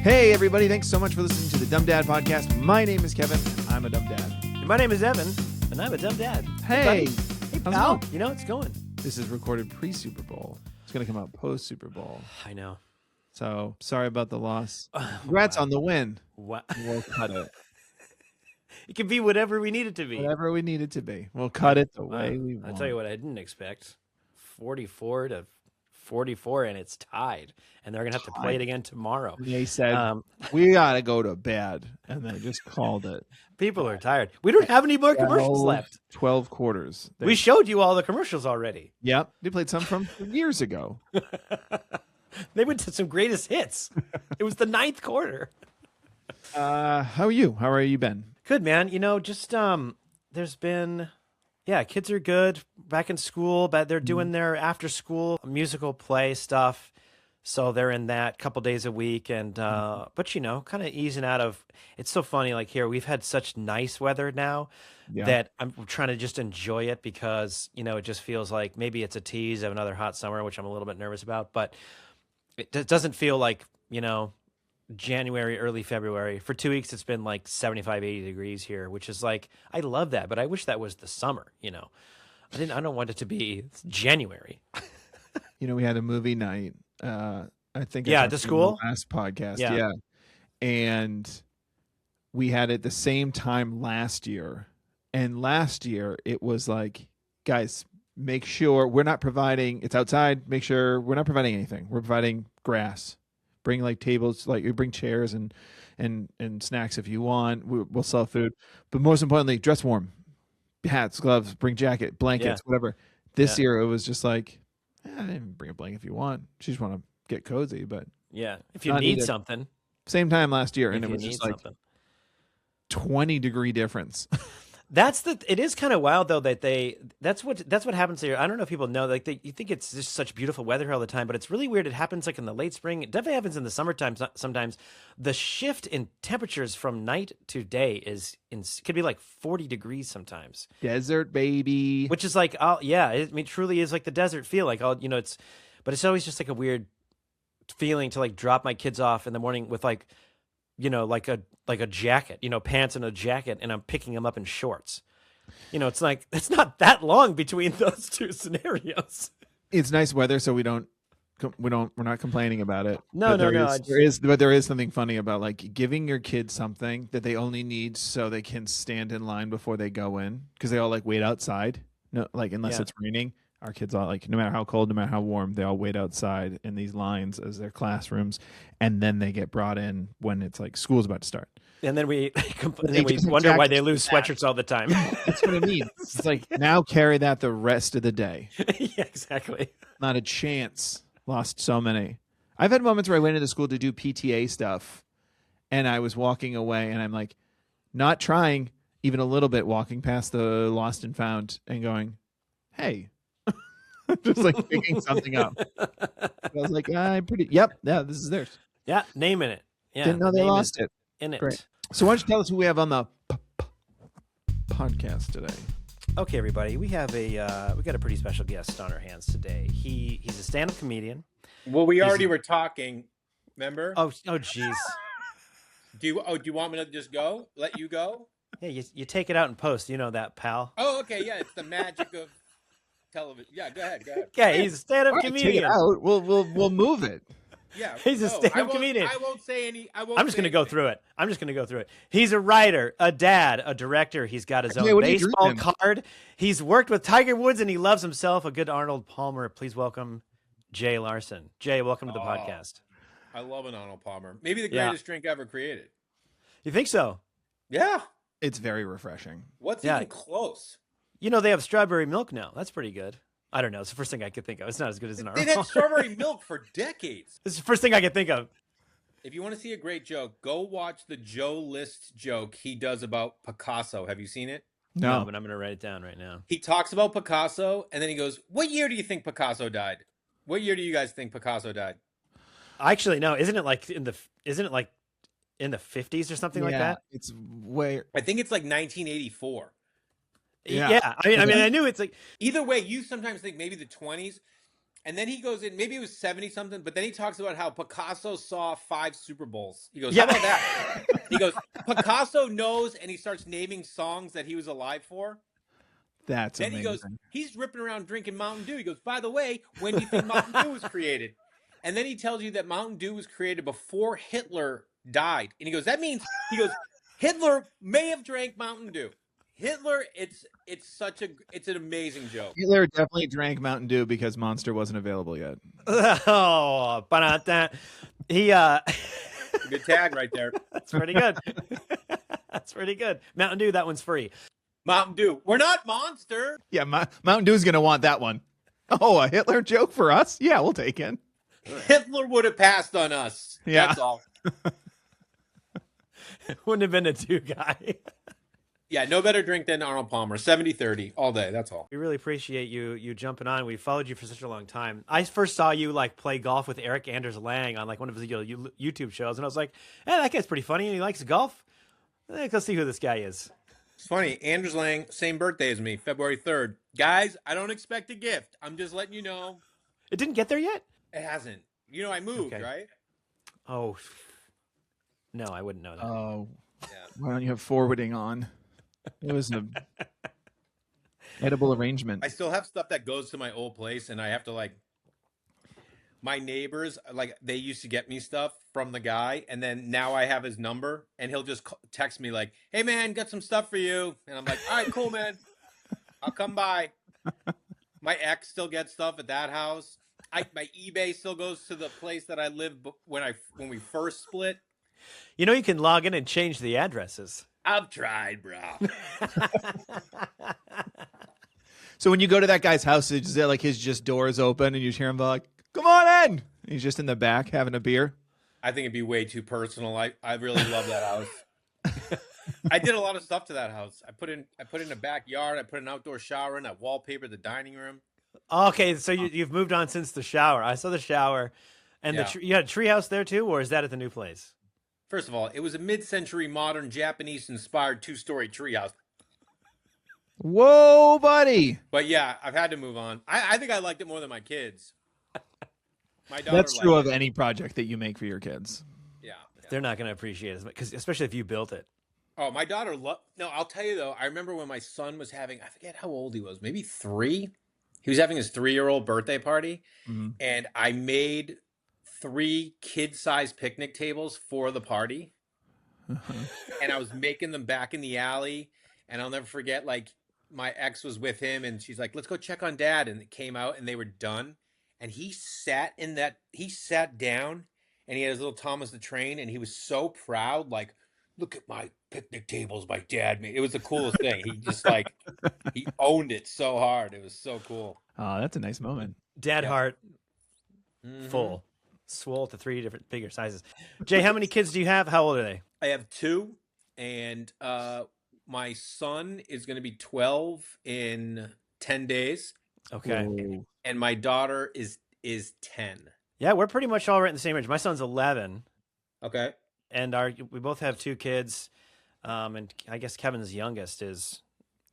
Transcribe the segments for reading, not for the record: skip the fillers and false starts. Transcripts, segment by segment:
Hey, everybody. Thanks so much for listening to the Dumb Dad Podcast. My name is Kevin. I'm a dumb dad. And my name is Evan, and I'm a dumb dad. Hey. Hey, pal. You know, it's going. This is recorded pre-Super Bowl. It's going to come out post-Super Bowl. I know. So, sorry about the loss. Congrats on the win. What? We'll cut it. It can be whatever we need it to be. Whatever we need it to be. We'll cut it the way we want. I'll tell you what I didn't expect. 44-44, and it's tied. And they're going to have to play it again tomorrow. They said, we got to go to bed. And they just called it. People are tired. We don't have any more commercials left. 12 quarters. We showed you all the commercials already. Yep. They played some from years ago. They went to some greatest hits. It was the ninth quarter. How are you? How are you been? Good, man. You know, just there's been, kids are good. Back in school, but they're doing their after school musical play stuff. So they're in that couple days a week, and but you know, kind of easing out of. It's so funny. Like here, we've had such nice weather now that I'm trying to just enjoy it because you know it just feels like maybe it's a tease of another hot summer, which I'm a little bit nervous about. But it doesn't feel like January, early February. For 2 weeks, it's been like 75, 80 degrees here, which is like I love that, but I wish that was the summer. You know, I don't want it to be January. We had a movie night. I think at the school last podcast. And we had it the same time last year. And last year it was like, guys, make sure we're not providing, it's outside. Make sure we're not providing anything. We're providing grass. Bring like tables, like you bring chairs and snacks if you want. We'll sell food. But most importantly, dress warm. Hats, gloves, bring jacket, blankets, whatever. This year it was just like, I didn't bring a blanket if you want. You just want to get cozy, but if you need something. Same time last year, and it was just like 20-degree difference. It is kind of wild though that's what happens here. I don't know if people know, like you think it's just such beautiful weather here all the time, but it's really weird. It happens like in the late spring. It definitely happens in the summertime sometimes. The shift in temperatures from night to day could be like 40 degrees sometimes. Desert baby. Which is like, it truly is like the desert feel. Like, but it's always just like a weird feeling to like drop my kids off in the morning with like, like a jacket, pants and a jacket, and I'm picking them up in shorts. It's like it's not that long between those two scenarios. It's nice weather, so we're not complaining about it. No. There is something funny about like giving your kids something that they only need so they can stand in line before they go in, because they all like wait outside. No, like unless it's raining. Our kids all like, no matter how cold, no matter how warm, they all wait outside in these lines as their classrooms, and then they get brought in when it's like school's about to start. And then we wonder why they lose sweatshirts all the time. That's what I mean. It's like, now carry that the rest of the day. Yeah, exactly. Not a chance. Lost so many. I've had moments where I went into school to do PTA stuff, and I was walking away, and I'm like, not trying even a little bit, walking past the lost and found and going, hey. Just like picking something up. I was like, this is theirs. Yeah, naming it. Yeah, didn't know they lost it. In it. Great. So why don't you tell us who we have on the podcast today? Okay, everybody, we got a pretty special guest on our hands today. He's a stand-up comedian. Well, we already were talking. Remember? Oh, jeez. Do you want me to just go? Let you go? Yeah, you take it out in post. You know that, pal. Oh, okay. Yeah, it's the magic of television. Yeah, go ahead. Okay, he's a stand-up comedian. Take it out. We'll move it. Yeah, he's a stand-up comedian. I won't say any. I'm just going to go through it. He's a writer, a dad, a director. He's got his own baseball card. He's worked with Tiger Woods, and he loves himself. A good Arnold Palmer. Please welcome Jay Larson. Jay, welcome to the podcast. I love an Arnold Palmer. Maybe the greatest drink ever created. You think so? Yeah. It's very refreshing. What's even close? They have strawberry milk now. That's pretty good. I don't know. It's the first thing I could think of. It's not as good as an Arnold. They've had strawberry milk for decades. It's the first thing I could think of. If you want to see a great joke, go watch the Joe List joke he does about Picasso. Have you seen it? No, but I'm going to write it down right now. He talks about Picasso, and then he goes, "What year do you think Picasso died? What year do you guys think Picasso died?" Actually, no. Isn't it like in the 50s or something like that? It's way. I think it's like 1984. Yeah. I mean, I knew it's like either way. You sometimes think maybe the 20s, And then he goes in, maybe it was 70 something, but then he talks about how Picasso saw 5 Super Bowls. He goes, Yeah. how about that? He goes, Picasso knows, and he starts naming songs that he was alive for. That's Then amazing. he goes, he's ripping around drinking Mountain Dew. He goes, by the way, when do you think Mountain Dew was created? And then he tells you that Mountain Dew was created before Hitler died. And he goes, that means, he goes, Hitler may have drank Mountain Dew. Hitler, it's an amazing joke. Hitler definitely drank Mountain Dew because Monster wasn't available yet. Oh, but he Good tag right there. That's pretty good. That's pretty good. Mountain Dew, that one's free. Mountain Dew. We're not Monster. Yeah, Mountain Dew's going to want that one. Oh, a Hitler joke for us? Yeah, we'll take it. Hitler would have passed on us. Yeah. That's all. Wouldn't have been a Dew guy. Yeah, no better drink than Arnold Palmer. 70-30 all day. That's all. We really appreciate you jumping on. We followed you for such a long time. I first saw you like play golf with Eric Anders Lang on like one of his YouTube shows, and I was like, "Hey, that guy's pretty funny, and he likes golf. Let's see who this guy is." It's funny. Anders Lang, same birthday as me, February 3rd. Guys, I don't expect a gift. I'm just letting you know. It didn't get there yet? It hasn't. You know, I moved, Okay. right? Oh, no, I wouldn't know that. Oh, Yeah. why don't you have forwarding on? It was a edible arrangement. I still have stuff that goes to my old place, and I have to like. My neighbors, like, they used to get me stuff from the guy, and then now I have his number, and he'll just text me like, "Hey man, got some stuff for you," and I'm like, "All right, cool, man. I'll come by." My ex still gets stuff at that house. My eBay still goes to the place that I lived when we first split. You know, you can log in and change the addresses. I've tried, bro. So when you go to that guy's house, is it like his just doors open and you hear him like, "Come on in"? He's just in the back having a beer. I think it'd be way too personal. I really love that house. I did a lot of stuff to that house. I put in a backyard. I put an outdoor shower in. I wallpapered the dining room. Okay, so you've moved on since the shower. I saw the shower, and Yeah. you had a treehouse there too, or is that at the new place? First of all, it was a mid-century modern Japanese-inspired 2-story treehouse. Whoa, buddy. But yeah, I've had to move on. I think I liked it more than my kids. My daughter That's true liked of it. any project that you make for your kids. Yeah. They're not going to appreciate it as much, because especially if you built it. Oh, my daughter No, I'll tell you though. I remember when my son was having, I forget how old he was, maybe 3. He was having his 3-year-old birthday party, and I made 3 kid-sized picnic tables for the party. And I was making them back in the alley, and I'll never forget, like, my ex was with him, and she's like, "Let's go check on Dad," and it came out, and they were done. And he sat down, and he had his little Thomas the Train, and he was so proud, like, "Look at my picnic tables my dad made." It was the coolest thing. He just like, he owned it so hard. It was so cool. Oh, that's a nice moment. Dad heart full, swole to 3 different bigger sizes. Jay, how many kids do you have? How old are they? I have 2, and my son is going to be 12 in 10 days. Okay. Whoa. And my daughter is 10. Yeah, we're pretty much all right in the same age. My son's 11, Okay. and we both have 2 kids. And I guess Kevin's youngest is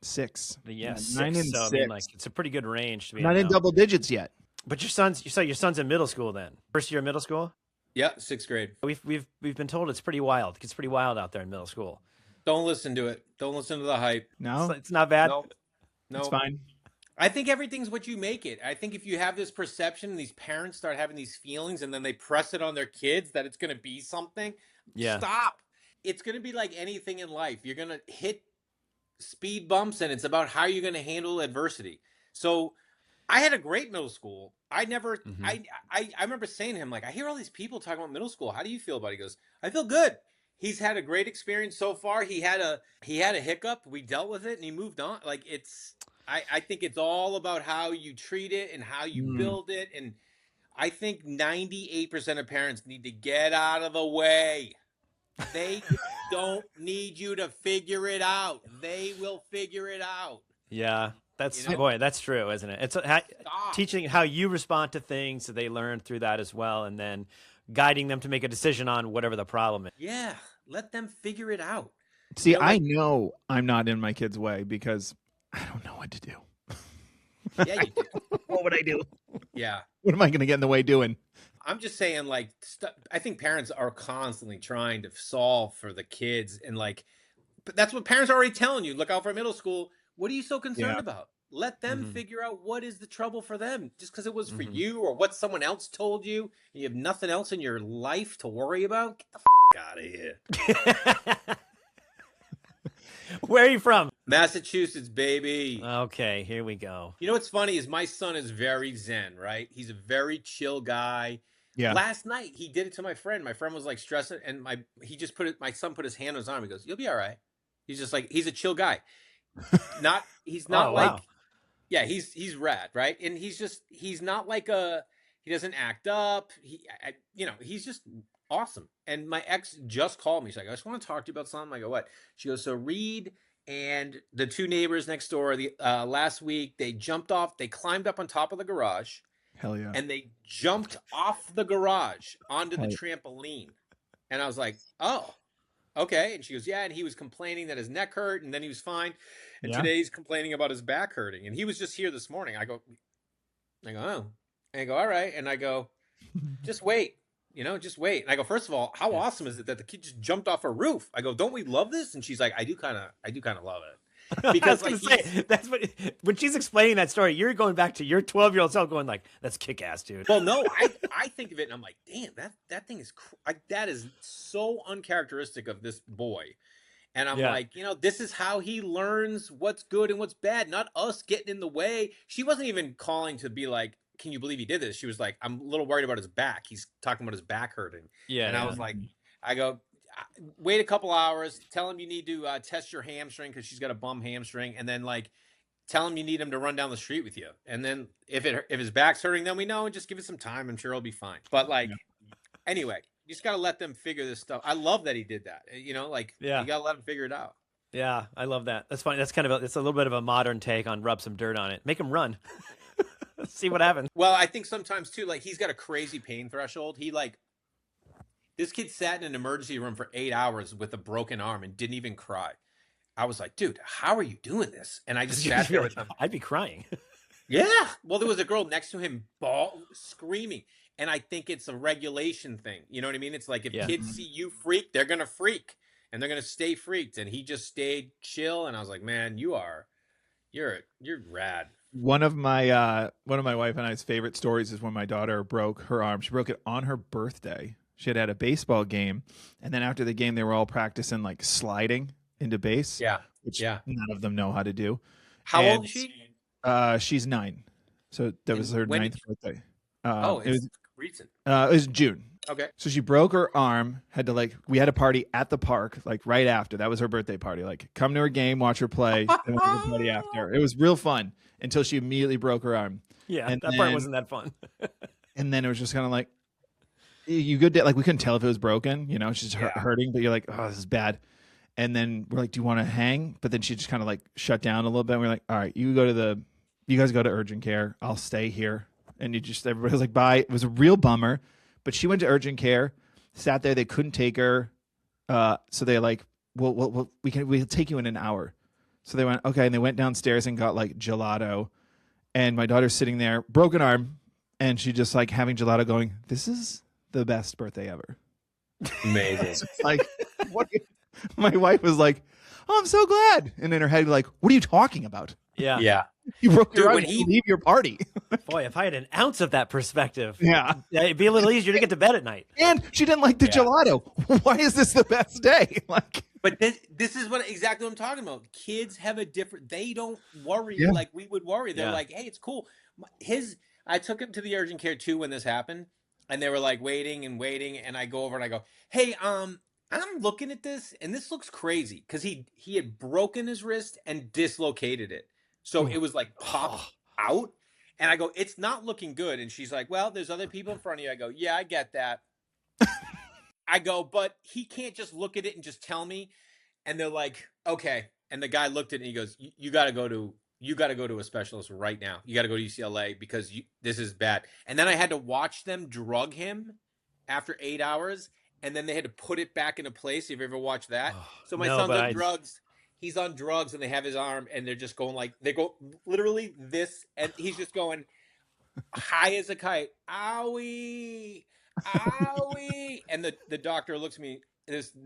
6. 6. 9 and so 6. I mean, like, it's a pretty good range to be Not in now. double digits yet. But your son's in middle school then. First year of middle school? Yeah, 6th grade. We've been told it's pretty wild. It's pretty wild out there in middle school. Don't listen to it. Don't listen to the hype. No, It's not bad. No. it's fine. I think everything's what you make it. I think if you have this perception and these parents start having these feelings and then they press it on their kids that it's going to be something, stop. It's going to be like anything in life. You're going to hit speed bumps, and it's about how you're going to handle adversity. So I had a great middle school. I remember saying to him, like, "I hear all these people talking about middle school. How do you feel about it?" He goes, "I feel good." He's had a great experience so far. He had a hiccup. We dealt with it, and he moved on. Like, I think it's all about how you treat it and how you build it. And I think 98% of parents need to get out of the way. They don't need you to figure it out. They will figure it out. Yeah, that's You know? boy, that's true, isn't it? It's teaching how you respond to things so they learn through that as well, and then guiding them to make a decision on whatever the problem is. Yeah, let them figure it out. See, You know, I know I'm not in my kid's way because I don't know what to do. Yeah, you do. What would I do? Yeah. What am I going to get in the way doing? I'm just saying, like, I think parents are constantly trying to solve for the kids, and like, but that's what parents are already telling you. Look out for middle school. What are you so concerned Yeah. about? Let them Mm-hmm. figure out what is the trouble for them. Just because it was for Mm-hmm. you or what someone else told you, and you have nothing else in your life to worry about. Get the out of here. Where are you from? Massachusetts, baby. Okay, here we go. You know what's funny is my son is very zen, right? He's a very chill guy. Yeah. Last night he did it to my friend. My friend was like stressing, and my son put his hand on his arm. He goes, "You'll be all right." He's just like, he's a chill guy. He's not Oh, like, wow. yeah, he's rad, right? And he's not like he doesn't act up. He's just awesome. And my ex just called me. She's like, "I just want to talk to you about something." I go, "What?" She goes, "So Reed and the two neighbors next door, last week, they climbed up on top of the garage, Hell yeah. and they jumped off the garage onto the trampoline." And I was like, "Oh, okay." And she goes, "Yeah." And he was complaining that his neck hurt, and then he was fine. And today he's complaining about his back hurting. And he was just here this morning. I go, "Oh." And I go, "All right." And I go, "Just wait. Just wait." And I go, "First of all, how awesome is it that the kid just jumped off a roof?" I go, "Don't we love this?" And she's like, I do kind of love it. Because I was gonna say, that's what, when she's explaining that story, you're going back to your 12-year-old self going like, "That's kick-ass, dude." Well, no, I think of it and I'm like, damn, that thing is that is so uncharacteristic of this boy. And I'm like, this is how he learns what's good and what's bad, not us getting in the way. She wasn't even calling to be like, "Can you believe he did this?" She was like, "I'm a little worried about his back. He's talking about his back hurting." Yeah. And I was like, I go, "Wait a couple hours. Tell him you need to test your hamstring because she's got a bum hamstring, and then like tell him you need him to run down the street with you. And then if his back's hurting, then we know, and just give it some time. I'm sure he'll be fine." But like, anyway, you just gotta let them figure this stuff. I love that he did that. You gotta let him figure it out. Yeah, I love that. That's funny. That's it's a little bit of a modern take on rub some dirt on it. Make him run. See what happens. Well, I think sometimes too, like he's got a crazy pain threshold. This kid sat in an emergency room for 8 hours with a broken arm and didn't even cry. I was like, "Dude, how are you doing this?" And I just sat there with him. I'd be crying. Yeah. Well, there was a girl next to him screaming. And I think it's a regulation thing. You know what I mean? It's like if kids see you freak, they're going to freak. And they're going to stay freaked. And he just stayed chill. And I was like, "Man, you're rad." One of my wife and I's favorite stories is when my daughter broke her arm. She broke it on her birthday. She had a baseball game, and then after the game, they were all practicing like sliding into base. Yeah, which none of them know how to do. How old is she? She's 9, so that was her 9th birthday. It was recent. It was June. Okay. So she broke her arm. We had a party at the park, like right after. That was her birthday party. Like, come to her game, watch her play, and we'll have a party after. It was real fun until she immediately broke her arm. Yeah, and that part wasn't that fun. And then it was just kind of like, you good day? Like, we couldn't tell if it was broken. It's just hurting, but you're like, "Oh, this is bad." And then we're like, "Do you want to hang?" But then she just kind of like shut down a little bit. And we're like, "All right, you guys go to urgent care. I'll stay here." And everybody was like, "Bye." It was a real bummer, but she went to urgent care, sat there. They couldn't take her. So they like, we'll take you in an hour. So they went, okay. And they went downstairs and got like gelato. And my daughter's sitting there, broken arm. And she just like having gelato going, "This is the best birthday ever." Amazing. Like, what? My wife was like, "Oh, I'm so glad." And in her head, like, "What are you talking about?" Yeah. Yeah. You broke your arm. Leave your party. Boy, if I had an ounce of that perspective, yeah, it'd be a little easier to get to bed at night. And she didn't like the gelato. Why is this the best day? Like, but this is exactly what I'm talking about. Kids have they don't worry like we would worry. They're like, "Hey, it's cool." I took him to the urgent care too when this happened, and they were like waiting, and I go over and I go, "Hey, I'm looking at this, and this looks crazy," because he had broken his wrist and dislocated it. So it was like popped out. And I go, "It's not looking good." And she's like, "Well, there's other people in front of you." I go, "Yeah, I get that." I go, "But he can't just look at it and just tell me." And they're like, "Okay." And the guy looked at it and he goes, you got to go to a specialist right now. You got to go to UCLA because this is bad." And then I had to watch them drug him after 8 hours. And then they had to put it back into place. Have you ever watched that? So my son's on drugs. He's on drugs, and they have his arm, and they're just going like, they go literally this, and he's just going, high as a kite. Owie, owie. And the doctor looks at me,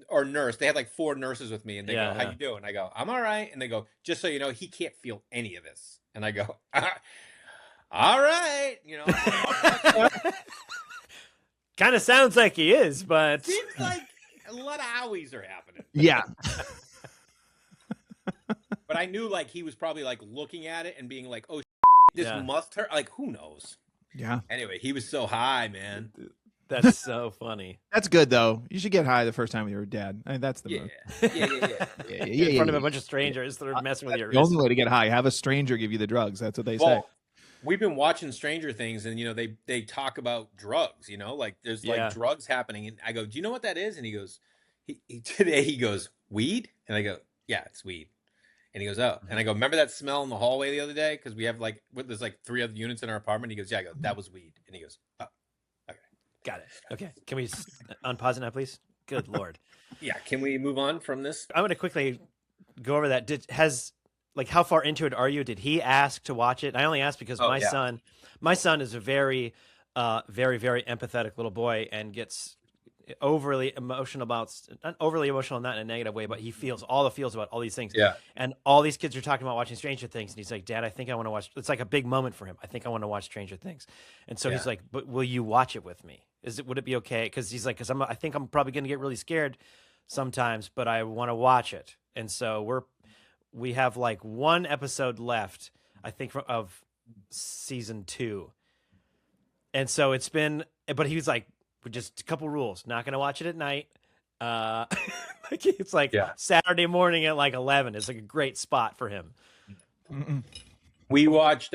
or nurse. They had like 4 nurses with me, and they go, "How you doing?" I go, "I'm all right." And they go, "Just so you know, he can't feel any of this." And I go, "All right," you know. Kind of sounds like he is, but seems like a lot of owies are happening. Yeah. But I knew like he was probably like looking at it and being like, "Oh, this must hurt." Like, who knows? Yeah. Anyway, he was so high, man. That's so funny. That's good though. You should get high the first time with your dad. I mean, that's the move. Yeah. In front of a bunch of strangers that are messing with your. The only way to get high, have a stranger give you the drugs. That's what they say. We've been watching Stranger Things, and you know they talk about drugs. You know, like there's like drugs happening, and I go, "Do you know what that is?" And he goes, "Today he goes, weed," and I go, "Yeah, it's weed." And he goes, "Oh," and I go, "Remember that smell in the hallway the other day? Because we have like there's like 3 other units in our apartment." He goes, "Yeah." I go, "That was weed," and he goes, "Oh, okay, got it." Okay, can we unpause it now, please? Good Lord. Yeah, can we move on from this? I'm going to quickly go over that. Like, how far into it are you? Did he ask to watch it? I only asked because my son is a very, very, very empathetic little boy and gets overly emotional not overly emotional, not in a negative way, but he feels all the feels about all these things. Yeah. And all these kids are talking about watching Stranger Things. And he's like, "Dad, I think I want to watch." It's like a big moment for him. "I think I want to watch Stranger Things." And so he's like, "But will you watch it with me? Would it be okay?" Because he's like, I think I'm probably going to get really scared sometimes, but I want to watch it. And so we have like 1 episode left, I think, of season 2. And so it's been, but he was like, just a couple rules: not going to watch it at night. Like it's like Saturday morning at like 11 is like a great spot for him. We watched,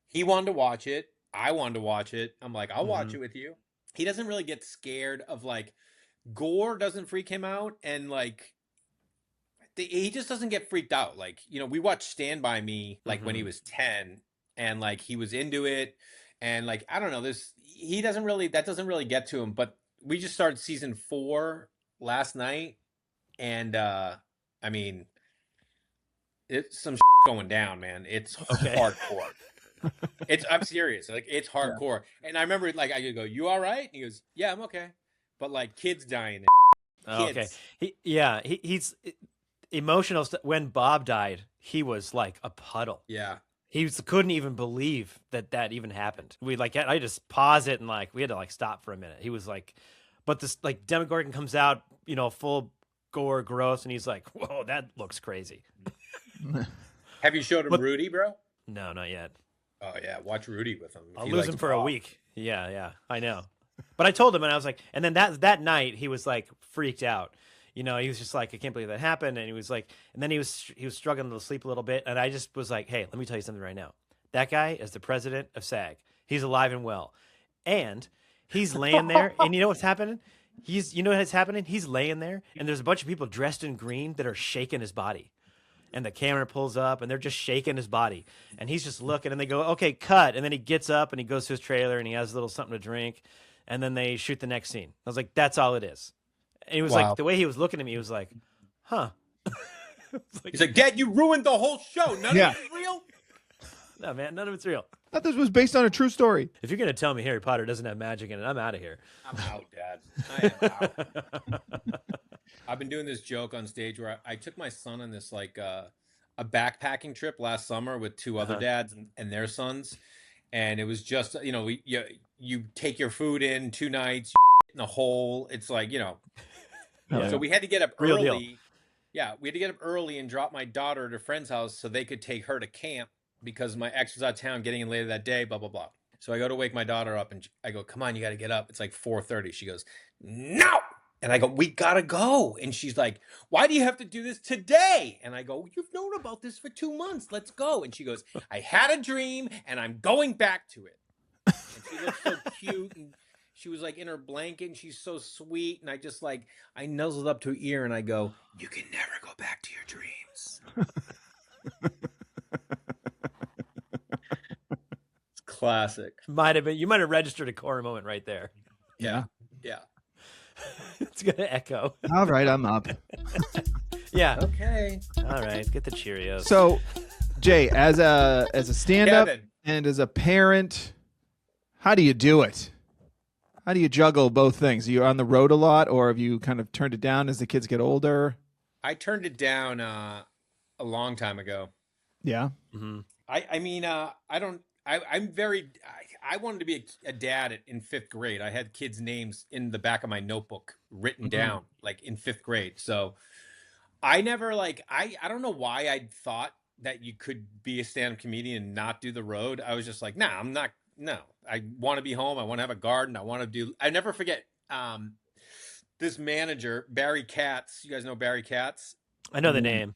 he wanted to watch it. I wanted to watch it. I'm like, I'll watch it with you. He doesn't really get scared of like gore, doesn't freak him out. And like, he just doesn't get freaked out. Like, you know, we watched Stand By Me like when he was 10, and like he was into it, and like I don't know, that doesn't really get to him. But we just started season 4 last night, and I mean, it's some going down, man. It's hardcore. I'm serious. Like it's hardcore. And I remember like I could go, "You all right?" And he goes, "Yeah, I'm okay." But like kids dying. Kids. Okay. He's emotional. When Bob died, he was like a puddle. Yeah. He couldn't even believe that even happened. I just pause it and like we had to like stop for a minute. He was like, but this like Demogorgon comes out, you know, full gore, gross, and he's like, "Whoa, that looks crazy." Have you showed him Rudy, bro? No, not yet. Oh yeah, watch Rudy with him. I'll lose him for a week. Yeah, I know. But I told him, and I was like, and then that night he was like freaked out. You know, he was just like, "I can't believe that happened." And he was like, and then he was struggling to sleep a little bit. And I just was like, "Hey, let me tell you something right now. That guy is the president of SAG. He's alive and well, and he's laying there. And you know what's happening? He's laying there, and there's a bunch of people dressed in green that are shaking his body. And the camera pulls up, and they're just shaking his body. And he's just looking, and they go, "Okay, cut." And then he gets up, and he goes to his trailer, and he has a little something to drink. And then they shoot the next scene. I was like, "That's all it is." And he was like, the way he was looking at me, he was like, "Huh." He's like, "Dad, you ruined the whole show. None of it's real?" No, man, none of it's real. I thought this was based on a true story. If you're going to tell me Harry Potter doesn't have magic in it, I'm out of here. I'm out, Dad. I am out. I've been doing this joke on stage where I took my son on this like a backpacking trip last summer with 2 other dads and their sons. And it was just, you know, you take your food in 2 nights, in a hole. It's like, you know. So we had to get up early. Deal. Yeah, we had to get up early and drop my daughter at a friend's house so they could take her to camp because my ex was out of town getting in later that day, blah, blah, blah. So I go to wake my daughter up and I go, "Come on, you got to get up." It's like 4:30. She goes, "No." And I go, "We got to go." And she's like, "Why do you have to do this today?" And I go, "You've known about this for 2 months. Let's go." And she goes, "I had a dream and I'm going back to it." And she looks so cute. And she was like in her blanket and she's so sweet. And I nuzzled up to her ear and I go, "You can never go back to your dreams." It's classic. You might have registered a core moment right there. Yeah. Yeah. It's going to echo. All right, I'm up. Yeah. Okay. All right, get the Cheerios. So, Jay, as a stand-up Kevin. And as a parent, how do you do it? How do you juggle both things? Are you on the road a lot, or have you kind of turned it down as the kids get older? I turned it down a long time ago. Yeah. Mm-hmm. I mean, I don't. I'm very. I wanted to be a dad in fifth grade. I had kids' names in the back of my notebook written down, like in fifth grade. So I never like. I don't know why I thought that you could be a stand-up comedian and not do the road. I was just like, nah, I'm not. No, I want to be home. I want to have a garden. I want to do. I never forget. This manager Barry Katz. You guys know Barry Katz? I know the name.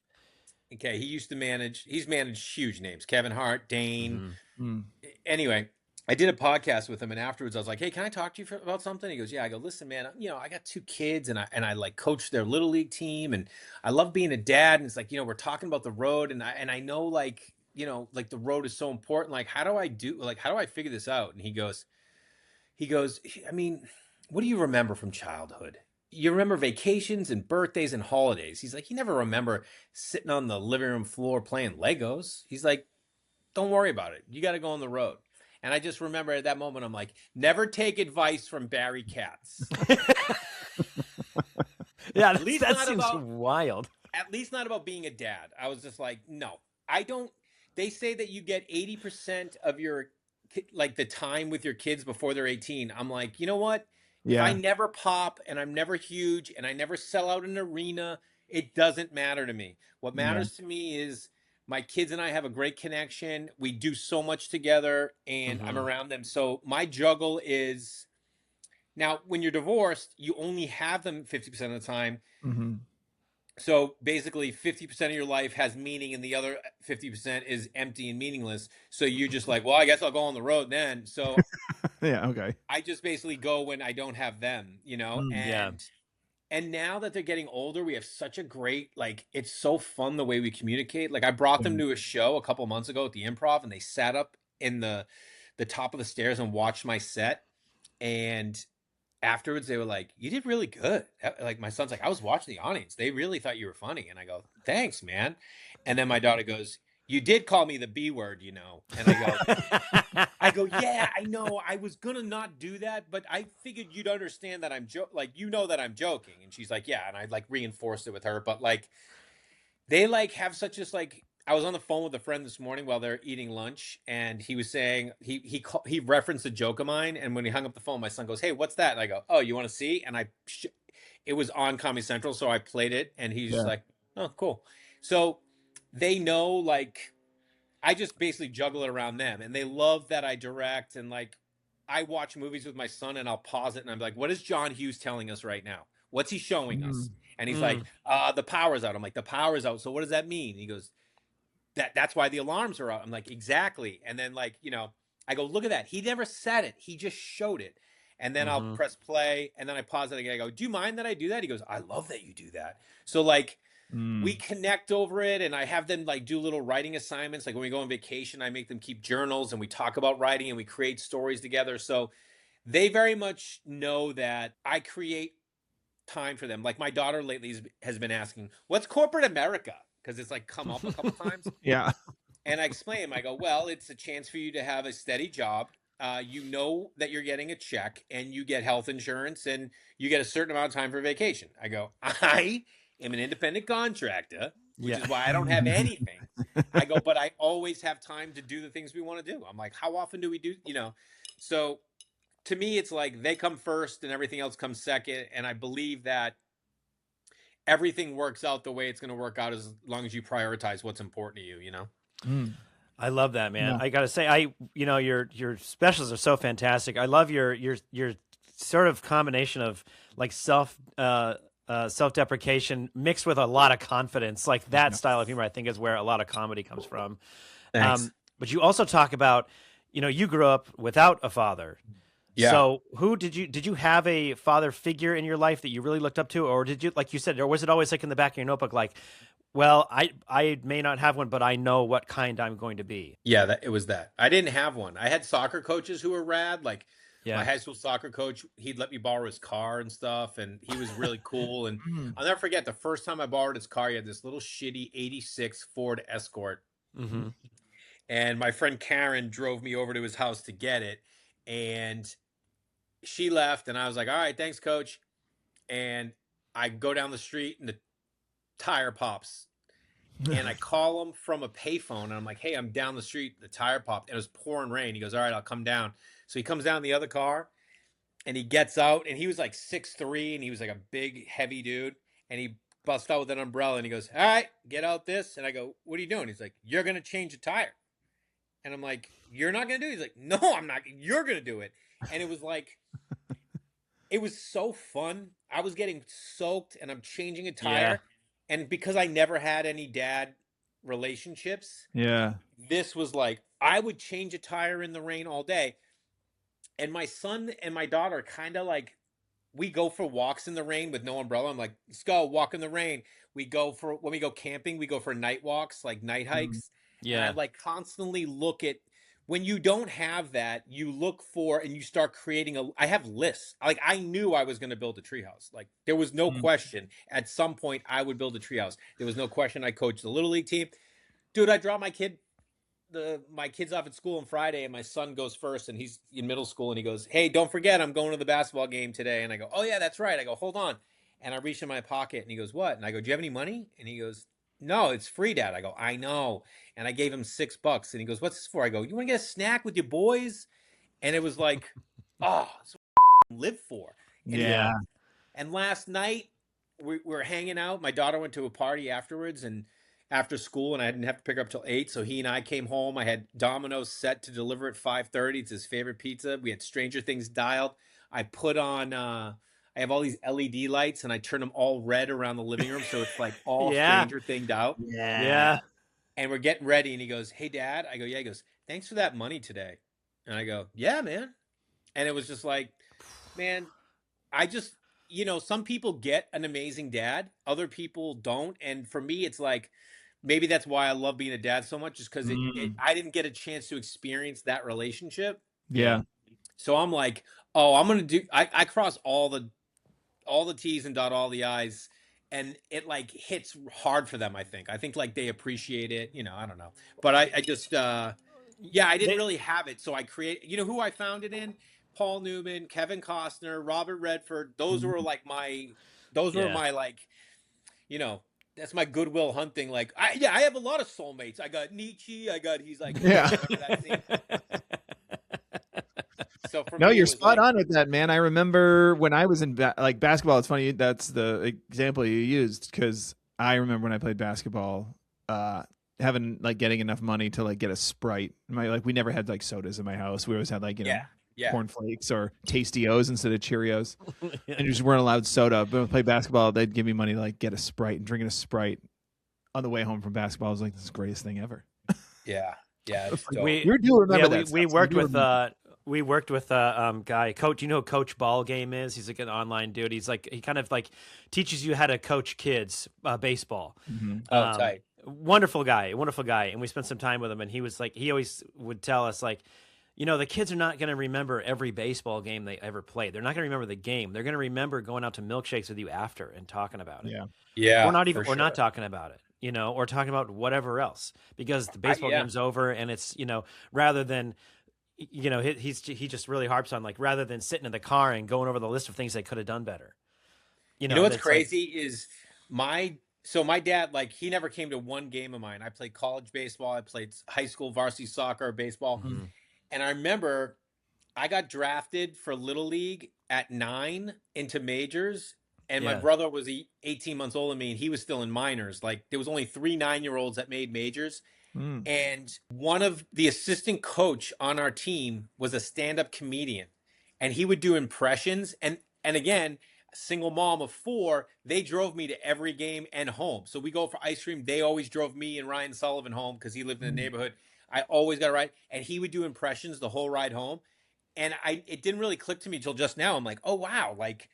Okay, he's managed huge names, Kevin Hart, Dane. Mm-hmm. Anyway, I did a podcast with him, and afterwards I was like, hey, can I talk to you about something? He goes, yeah. I go, listen, man, I got 2 kids, and I like coach their little league team, and I love being a dad. And it's like, we're talking about the road, and I know, like, like the road is so important. Like, how do I figure this out? And he goes, I mean, what do you remember from childhood? You remember vacations and birthdays and holidays. He's like, you never remember sitting on the living room floor playing Legos. He's like, don't worry about it. You got to go on the road. And I just remember at that moment, I'm like, never take advice from Barry Katz. Yeah, at least that seems wild. At least not about being a dad. I was just like, no, I don't. They say that you get 80% of your, like, the time with your kids before they're 18. I'm like, you know what? Yeah. If I never pop and I'm never huge and I never sell out an arena, it doesn't matter to me. What matters to me is my kids and I have a great connection. We do so much together, and I'm around them. So my juggle is, now when you're divorced, you only have them 50% of the time. Mm-hmm. So basically 50% of your life has meaning and the other 50% is empty and meaningless. So you're just like, well, I guess I'll go on the road then. So yeah, okay. I just basically go when I don't have them, and now that they're getting older, we have such a great, like, it's so fun the way we communicate. Like, I brought them to a show a couple months ago at the Improv, and they sat up in the top of the stairs and watched my set. And afterwards they were like, you did really good. Like, my son's like, I was watching the audience. They really thought you were funny. And I go, thanks, man. And then my daughter goes, you did call me the B word, And I go, yeah, I know. I was going to not do that, but I figured you'd understand that I'm that I'm joking. And she's like, yeah. And I like reinforced it with her. But like, they like have such this, like, I was on the phone with a friend this morning while they're eating lunch, and he was saying, he referenced a joke of mine. And when he hung up the phone, my son goes, hey, what's that? And I go, oh, you want to see? And it was on Comedy Central. So I played it, and he's just like, oh, cool. So they know, like, I just basically juggle it around them, and they love that I direct. And like, I watch movies with my son, and I'll pause it, and I'm like, what is John Hughes telling us right now? What's he showing us? And he's like, the power's out. I'm like, the power's out. So what does that mean? And he goes, that's why the alarms are out. I'm like, exactly. And then, like, I go, look at that. He never said it. He just showed it. And then I'll press play, and then I pause it again. I go, do you mind that I do that? He goes, I love that you do that. So like, we connect over it, and I have them like do little writing assignments. Like when we go on vacation, I make them keep journals, and we talk about writing, and we create stories together. So they very much know that I create time for them. Like, my daughter lately has been asking, what's corporate America? Because it's like come up a couple times. Yeah. And I explain, I go, well, it's a chance for you to have a steady job. You know that you're getting a check, and you get health insurance, and you get a certain amount of time for vacation. I go, I am an independent contractor, which is why I don't have anything. I go, but I always have time to do the things we want to do. I'm like, how often do we do, So to me, it's like they come first and everything else comes second. And I believe that everything works out the way it's going to work out as long as you prioritize what's important to you, I love that, man. Yeah. I gotta say, your specials are so fantastic. I love your sort of combination of like self-deprecation mixed with a lot of confidence. Like that style of humor, I think, is where a lot of comedy comes from. Thanks. But you also talk about, you grew up without a father. Yeah. So who did you have a father figure in your life that you really looked up to? Or did you, like you said, or was it always like in the back of your notebook, like, well, I may not have one, but I know what kind I'm going to be? Yeah, it was that. I didn't have one. I had soccer coaches who were rad. Like my high school soccer coach, he'd let me borrow his car and stuff, and he was really cool. And I'll never forget the first time I borrowed his car. He had this little shitty '86 Ford Escort. and my friend Karen drove me over to his house to get it, and she left, and I was like, all right, thanks, coach. And I go down the street, and the tire pops, and I call him from a payphone, and I'm like, hey, I'm down the street, the tire popped, and it was pouring rain. He goes, all right, I'll come down. So he comes down in the other car, and he gets out, and he was like 6'3", and he was like a big, heavy dude, and he busts out with an umbrella, and he goes, all right, get out this. And I go, what are you doing? He's like, you're going to change a tire. And I'm like, you're not going to do it? He's like, no, I'm not. You're going to do it. And it was like, it was so fun. I was getting soaked, and I'm changing a tire. Yeah. And because I never had any dad relationships, Yeah. this was like, I would change a tire in the rain all day. And my son and my daughter kind of like, we go for walks in the rain with no umbrella. I'm like, let's go walk in the rain. When we go camping, we go for night walks, like night hikes. And I Yeah. like constantly look at, when you don't have that, you look for, and you start creating I have lists. Like, I knew I was going to build a treehouse. Like, there was no question at some point I would build a treehouse. There was no question I coached the Little League team. Dude, I dropped my kids off at school on Friday, and my son goes first, and he's in middle school, and he goes, hey, don't forget, I'm going to the basketball game today. And I go, oh yeah, that's right. I go, hold on. And I reach in my pocket, and he goes, what? And I go, do you have any money? And he goes, no, it's free, Dad. I go, I know. And I gave him $6, and he goes, what's this for? I go, you want to get a snack with your boys? And it was like, oh, that's what I live for. And Yeah. and last night we were hanging out. My daughter went to a party afterwards, and after school, and I didn't have to pick her up till 8. So he and I came home. I had Domino's set to deliver at 5:30. It's his favorite pizza. We had Stranger Things dialed. I put on I have all these LED lights, and I turn them all red around the living room, so it's like all Stranger Thinged out. Yeah. And we're getting ready, and he goes, hey, Dad. I go, yeah. He goes, thanks for that money today. And I go, yeah, man. And it was just like, man, I just, some people get an amazing dad. Other people don't. And for me, it's like, maybe that's why I love being a dad so much, is because I didn't get a chance to experience that relationship. Yeah. So I'm like, oh, I'm going to do, I cross all the T's and dot all the I's, and it like hits hard for them. I think like they appreciate it, I don't know, but I just, I didn't really have it. So I who I found it in? Paul Newman, Kevin Costner, Robert Redford. Those were like were my like, that's my Goodwill Hunting. Like, I have a lot of soulmates. I got Nietzsche. He's like, Yeah. that scene? So for No, me, you're spot on with that, man. I remember when I was in basketball. It's funny that's the example you used, because I remember when I played basketball, getting enough money to like get a Sprite. We never had like sodas in my house. We always had cornflakes or Tasty-O's instead of Cheerios, and you just weren't allowed soda. But when I played basketball, they'd give me money to like get a Sprite, and drinking a Sprite on the way home from basketball was like, this is the greatest thing ever. Yeah. You do remember that. We worked with a guy, coach. You know who Coach Ball Game is? He's like an online dude. He's like, he kind of like teaches you how to coach kids baseball. Mm-hmm. Tight. Wonderful guy. And we spent some time with him, and he was like, he always would tell us like, the kids are not going to remember every baseball game they ever played. They're not going to remember the game. They're going to remember going out to milkshakes with you after and talking about it. Yeah. Yeah. We're not talking about it, or talking about whatever else, because the baseball game's over, and it's, rather than, he just really harps on like, rather than sitting in the car and going over the list of things they could have done better. You know what's crazy is my dad, like, he never came to one game of mine. I played college baseball. I played high school varsity soccer, baseball. Mm-hmm. And I remember I got drafted for Little League at 9 into majors. And my brother was 18 months older than me, and he was still in minors. Like, there was only 3 9-year-olds that made majors. And one of the assistant coach on our team was a stand-up comedian, and he would do impressions. And again, single mom of 4, they drove me to every game and home. So we go for ice cream. They always drove me and Ryan Sullivan home because he lived in the neighborhood. I always got a ride, and he would do impressions the whole ride home. And it didn't really click to me till just now. I'm like, oh wow, like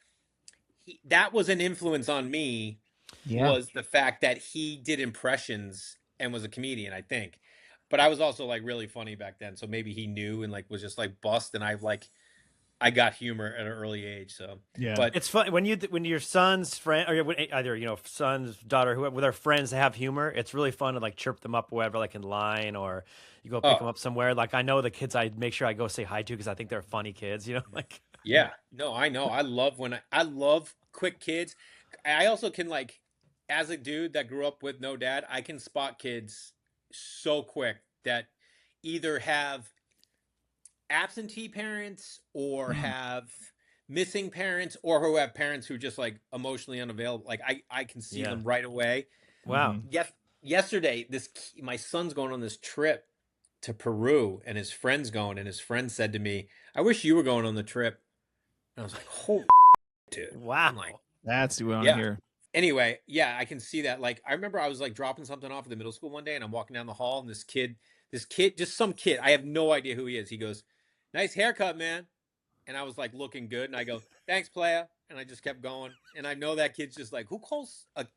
that was an influence on me. Yeah. Was the fact that he did impressions and was a comedian, I think. But I was also like really funny back then, so maybe he knew and like was just like bust, and I've like I got humor at an early age. So Yeah. but It's fun when your son's friend or either son's daughter, whoever, with their friends, they have humor. It's really fun to like chirp them up, wherever, like in line or you go pick them oh up somewhere. Like I know the kids, I make sure I go say hi to because I think they're funny kids. Like yeah, no, I know. I love quick kids. I also can like, as a dude that grew up with no dad, I can spot kids so quick that either have absentee parents or Mhm. have missing parents or who have parents who just like emotionally unavailable. Like I can see yeah, them right away. wow, Mhm. Yes, yesterday my son's going on this trip to Peru and his friend's going, and his friend said to me, "I wish you were going on the trip." And I was like, "Holy dude!" I'm like, wow, That's what we want to "Yeah." hear. Anyway, yeah, I can see that. Like, I remember I was like dropping something off at the middle school one day, and I'm walking down the hall, and this kid, just some kid, I have no idea who he is. He goes, "Nice haircut, man." And I was like looking good, and I go, "Thanks, playa." And I just kept going, and I know that kid's just like, who calls a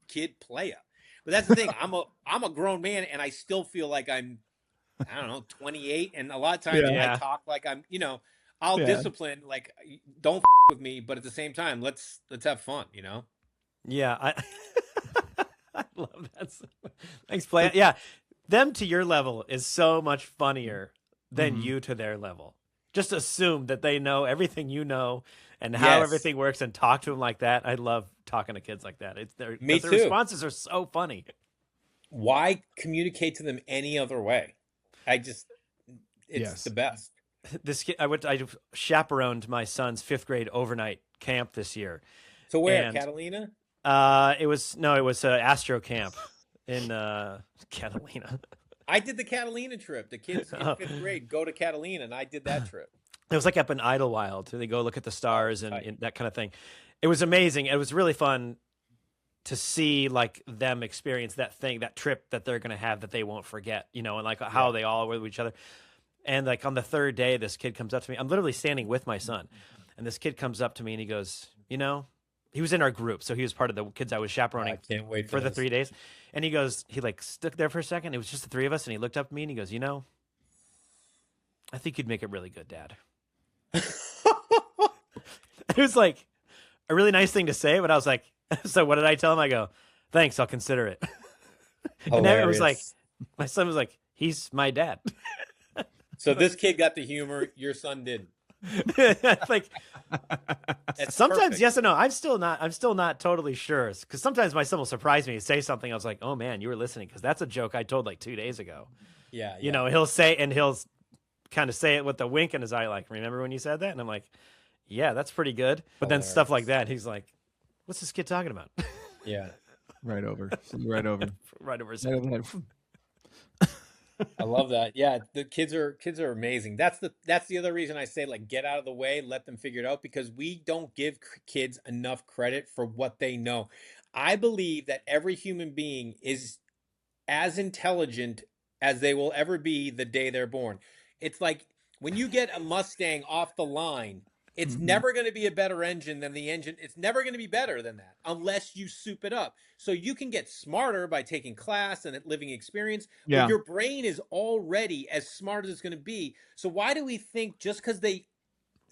kid playa? But that's the thing. I'm a grown man, and I still feel like I don't know, 28, and a lot of times Yeah. I yeah, talk like I'll Yeah. discipline, like, don't with me, but at the same time, let's have fun. yeah. I love that. Thanks, play. Yeah, them to your level is so much funnier than Mhm. you to their level. Just assume that they know everything you know and how Yes, everything works, and talk to them like that. I love talking to kids like that. It's me because their too. responses are so funny. Why communicate to them any other way? I just, it's the Yes. best. This kid, I chaperoned my son's 5th grade overnight camp this year, So where, and Catalina? it was Astro Camp in Catalina. I did the Catalina trip. The kids in fifth grade go to Catalina, and I did that trip. It was like up in Idlewild. They go look at the Oh, stars and, tight. and that kind of thing. It was amazing. It was really fun to see like them experience that trip that they're going to have that they won't forget, and like Yeah. how they all were with each other. And like on the 3rd day, this kid comes up to me. I'm literally standing with my son, and this kid comes up to me and he goes, he was in our group, so he was part of the kids I was I chaperoning can't wait for the this. 3 days. And he goes, he like stuck there for a second. It was just the 3 of us, and he looked up at me and he goes, I think you'd make it really good, Dad. It was like a really nice thing to say, but I was like, so what did I tell him? I go, thanks, I'll consider it. And then it was like, Hilarious. my son was like, he's my dad. So this kid got the humor, your son didn't. Like That's sometimes perfect. yes and no. I'm still not totally sure, because sometimes my son will surprise me and say something. I was like, oh man, you were listening, because that's a joke I told like 2 days ago. Yeah, He'll say, and he'll kind of say it with the wink in his eye, like, remember when you said that? And I'm like, yeah, that's pretty good. But then stuff like Hilarious. that, he's like, what's this kid talking about? Yeah. Right over. Right over. Right over his Right head. over. I love that. Yeah, the kids are amazing. That's the other reason I say, like, get out of the way, let them figure it out, because we don't give kids enough credit for what they know. I believe that every human being is as intelligent as they will ever be the day they're born. It's like when you get a Mustang off the line, it's Mhm. never going to be a better engine than the engine. It's never going to be better than that unless you soup it up. So you can get smarter by taking class and living experience, but Yeah. your brain is already as smart as it's going to be. So why do we think just because they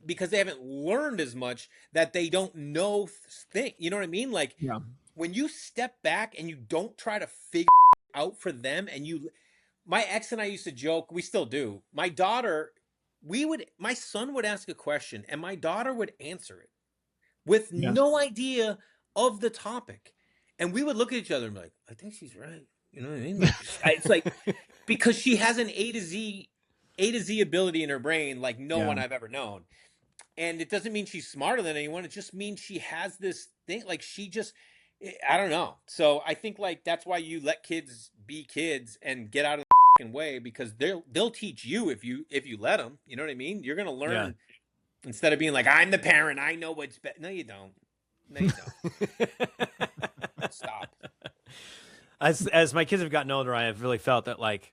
haven't learned as much that they don't know things? You know what I mean? Like, Yeah. when you step back and you don't try to figure out for them, and my ex and I used to joke, we still do. My son would ask a question and my daughter would answer it with Yeah. no idea of the topic. And we would look at each other and be like, I think she's right. You know what I mean? Like, it's like, because she has an A to Z ability in her brain like no Yeah. one I've ever known. And it doesn't mean she's smarter than anyone. It just means she has this thing. Like, I don't know. So I think like that's why you let kids be kids and get out of the way, because they'll teach you if you let them. You know what I mean? You're gonna Yeah. learn instead of being like, I'm the parent, I know what's best. No, you don't. No, you don't. Stop. As my kids have gotten older, I have really felt that like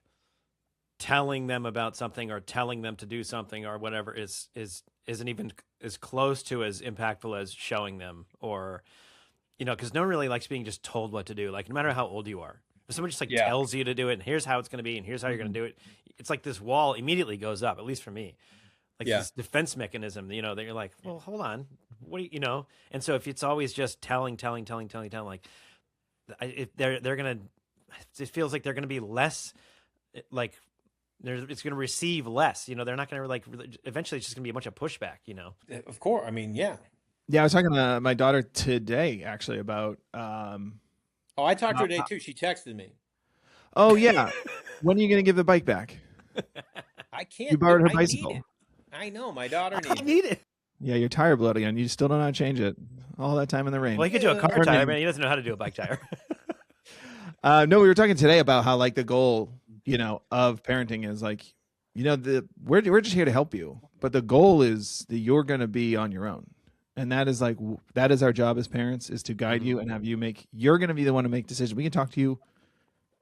telling them about something or telling them to do something or whatever isn't even as close to as impactful as showing them, or because no one really likes being just told what to do. Like, no matter how old you are, if someone just like Yeah. tells you to do it and here's how it's going to be and here's how you're going to do it, it's like this wall immediately goes up, at least for me. like this defense mechanism, you know, that you're like, well, hold on, what do you know? And so if it's always just telling, like, if they're gonna, it feels like they're gonna be less, like, it's gonna receive less. You know, they're not gonna like. Eventually, it's just gonna be a bunch of pushback. You know. Of course, I mean, yeah. Yeah, I was talking to my daughter today actually about. Oh, I talked to her today too. She texted me. Oh yeah, when are you gonna give the bike back? I can't. You borrowed her I bicycle. need it. I know my daughter needs I need it. Yeah, your tire blew out again. You still don't know how to change it. All that time in the rain. Well, he could do a car tire, man. He doesn't know how to do a bike tire. No, we were talking today about how like the goal, you know, of parenting is like, you know, we're just here to help you, but the goal is that you're going to be on your own, and that is like that is our job as parents, is to guide you and have you make. You're going to be the one to make decisions. We can talk to you,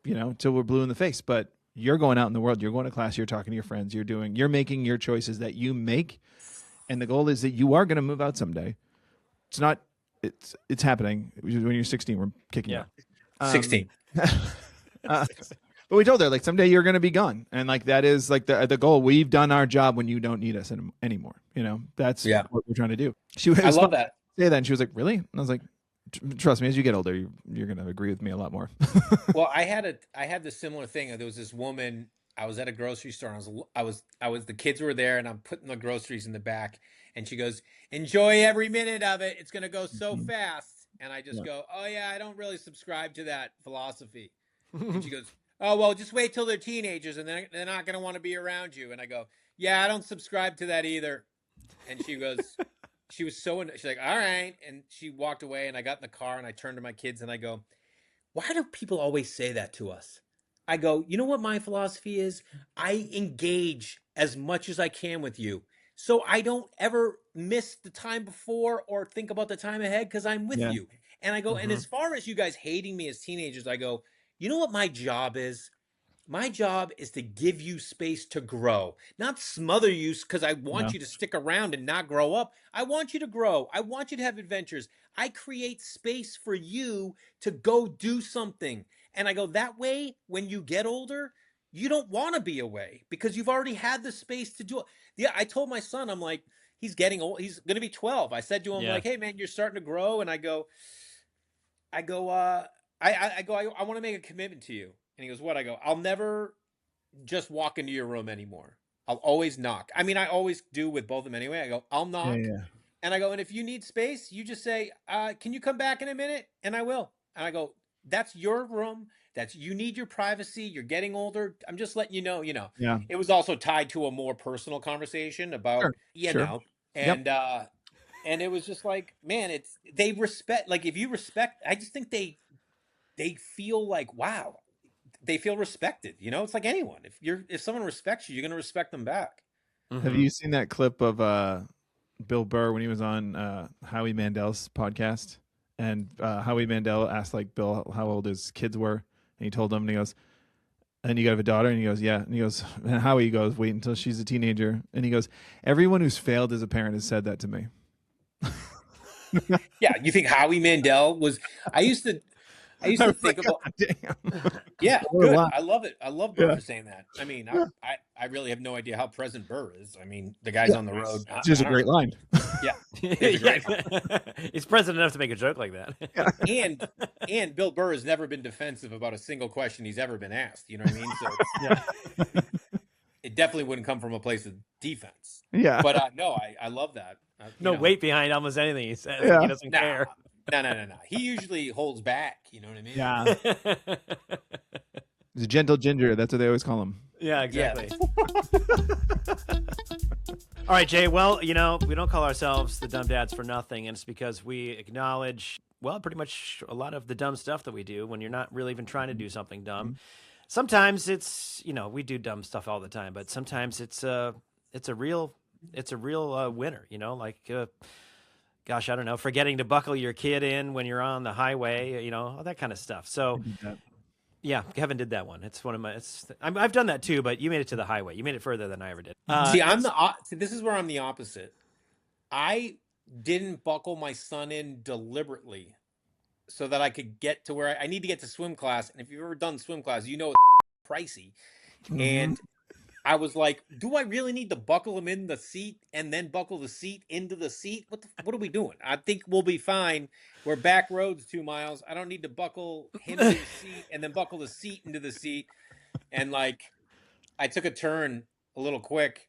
you know, till we're blue in the face, but you're going out in the world. You're going to class. You're talking to your friends. You're making your choices that you make, and the goal is that you are going to move out someday. It's not. It's happening. When you're 16, we're kicking you out. 16. But we told her like someday you're going to be gone, and like that is like the goal. We've done our job when you don't need us anymore. You know, that's what we're trying to do. I love that. Say that, and she was like, "Really?" And I was like, "Trust me, as you get older, you're going to agree with me a lot more." Well, I had this similar thing. There was this woman. I was at a grocery store. And I was. The kids were there, and I'm putting the groceries in the back. And she goes, "Enjoy every minute of it. It's going to go so fast." And I just go, "Oh yeah, I don't really subscribe to that philosophy." And she goes, "Oh well, just wait till they're teenagers, and then they're not going to want to be around you." And I go, "Yeah, I don't subscribe to that either." And she goes, she was so, she's like, "All right," and she walked away. And I got in the car, and I turned to my kids, and I go, "Why do people always say that to us?" I go, "You know what my philosophy is? I engage as much as I can with you, so I don't ever miss the time before or think about the time ahead, because I'm with you." And I go, and as far as you guys hating me as teenagers, I go, you know what my job is? My job is to give you space to grow, not smother you because I want you to stick around and not grow up. I want you to grow. I want you to have adventures. I create space for you to go do something. And I go, that way, when you get older, you don't want to be away because you've already had the space to do it. Yeah, I told my son, I'm like, he's getting old. He's going to be 12. I said to him, like, "Hey, man, you're starting to grow." And I go, I want to make a commitment to you. And he goes, "What?" I go, "I'll never just walk into your room anymore. I'll always knock." I mean, I always do with both of them anyway. I go, "I'll knock." And I go, "And if you need space, you just say, can you come back in a minute?" And I will. And I go, "That's your room. You need your privacy. You're getting older. I'm just letting you know." Yeah. It was also tied to a more personal conversation about, know, and, and it was just like, man, they respect, like, if you respect, I just think they feel like, wow, they feel respected. You know, it's like anyone. If someone respects you, you're going to respect them back. Have you seen that clip of Bill Burr when he was on Howie Mandel's podcast? And Howie Mandel asked like Bill how old his kids were, and he told him, and he goes, "And you got a daughter?" And he goes, "Yeah." And he goes, and Howie goes, "Wait until she's a teenager." And he goes, "Everyone who's failed as a parent has said that to me." Yeah, you think Howie Mandel was? I used to think about. Yeah, good. I love it. I love Burr for saying that. I mean, I really have no idea how present Burr is. I mean, the guy's on the road. It's just a great line. Yeah, it's a great line. He's present enough to make a joke like that. And Bill Burr has never been defensive about a single question he's ever been asked. You know what I mean? So it definitely wouldn't come from a place of defense. Yeah. But no, I love that. No weight behind almost anything he says. Like he doesn't care. No. He usually holds back. You know what I mean? Yeah. He's a gentle ginger. That's what they always call him. Yeah, exactly. All right, Jay. Well, you know, we don't call ourselves the Dumb Dads for nothing, and it's because we acknowledge, well, pretty much a lot of the dumb stuff that we do when you're not really even trying to do something dumb. Mm-hmm. Sometimes it's, you know, we do dumb stuff all the time, but sometimes it's a real winner, you know, like, gosh, I don't know, forgetting to buckle your kid in when you're on the highway, you know, all that kind of stuff. So, yeah, Kevin did that one. It's one of my. I've done that too, but you made it to the highway. You made it further than I ever did. This is where I'm the opposite. I didn't buckle my son in deliberately so that I could get to where I need to get to swim class. And if you've ever done swim class, you know it's pricey. Mm-hmm. And I was like, do I really need to buckle him in the seat and then buckle the seat into the seat? What are we doing? I think we'll be fine. We're back roads 2 miles. I don't need to buckle him into the seat and then buckle the seat into the seat. And like, I took a turn a little quick,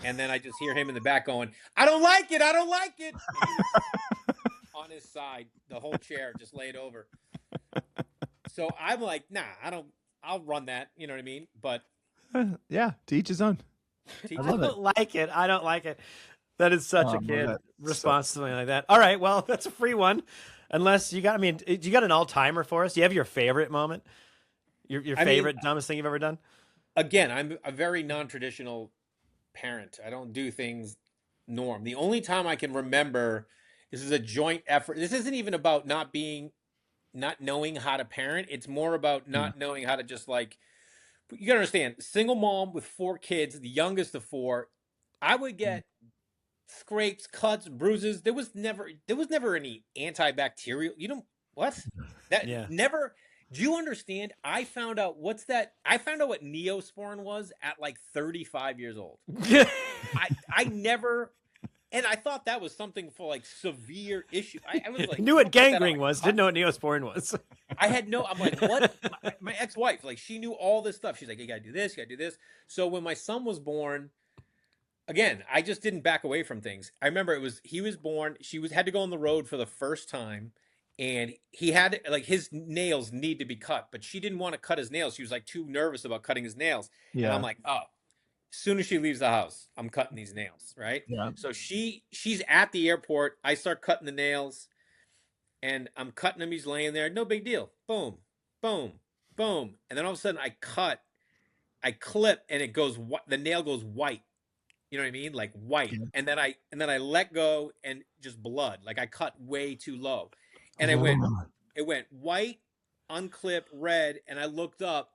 and then I just hear him in the back going, I don't like it. I don't like it. And he was on his side, the whole chair just laid over. So I'm like, nah, I'll run that. You know what I mean? But yeah, to each his own. I don't like it. I don't like it. That is such a kid response to something like that. All right, well, that's a free one. Unless you got, I mean, you got an all-timer for us? Do you have your favorite moment? Your favorite dumbest thing you've ever done? Again, I'm a very non-traditional parent. I don't do things norm. The only time I can remember, this is a joint effort. This isn't even about not knowing how to parent. It's more about not knowing how to just like, you gotta understand, single mom with 4 kids, the youngest of 4, I would get scrapes, cuts, bruises. There was never any antibacterial. You don't what? That never. Do you understand? I found out what Neosporin was at like 35 years old. I never, and I thought that was something for like severe issue. I was like, knew what gangrene was, didn't know what Neosporin was. I had no. I'm like, what? My ex-wife, like, she knew all this stuff. She's like, you gotta do this, you gotta do this. So when my son was born, again, I just didn't back away from things. I remember he was born. Had to go on the road for the first time. And he had, like, his nails need to be cut, but she didn't want to cut his nails. She was like too nervous about cutting his nails. Yeah. And I'm like, oh, as soon as she leaves the house, I'm cutting these nails, right? Yeah. So she's at the airport. I start cutting the nails, and I'm cutting him. He's laying there. No big deal. Boom, boom, boom. And then all of a sudden I clip, and the nail goes white. You know what I mean? Like white. Yeah. And then I let go, and just blood. Like I cut way too low. And it went white, unclipped, red, and I looked up,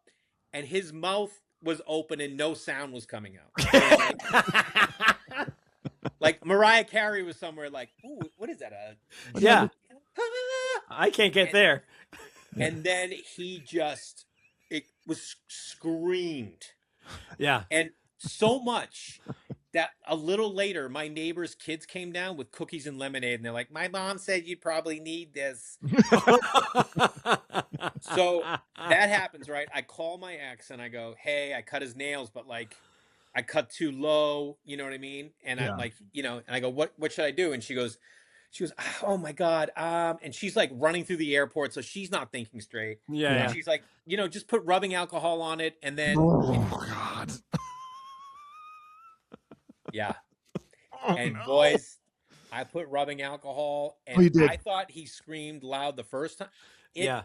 and his mouth was open and no sound was coming out. Like Mariah Carey was somewhere like, ooh, what is that? Yeah. I can't get there. And then it was screamed. Yeah. And so much that a little later, my neighbor's kids came down with cookies and lemonade, and they're like, my mom said you probably need this. So that happens, right? I call my ex and I go, hey, I cut his nails, but like I cut too low, you know what I mean? And I'm like, and I go, what should I do? And she goes, oh my God. And she's like running through the airport, so she's not thinking straight. Yeah. And she's like, just put rubbing alcohol on it, and then God. Yeah. And boys, I put rubbing alcohol, and I thought he screamed loud the first time. It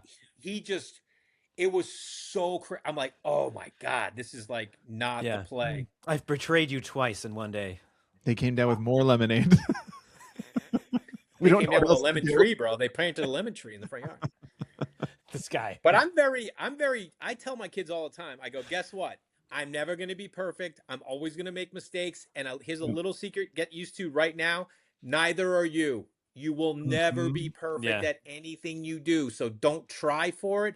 was so I'm like, oh my God, this is like not the play. I've betrayed you twice in one day. They came down with more lemonade. We don't know a lemon tree, bro. They planted a lemon tree in the front yard. This guy. But I tell my kids all the time, I go, guess what? I'm never going to be perfect. I'm always going to make mistakes. And here's a little secret. Get used to right now. Neither are you. You will never be perfect at anything you do. So don't try for it.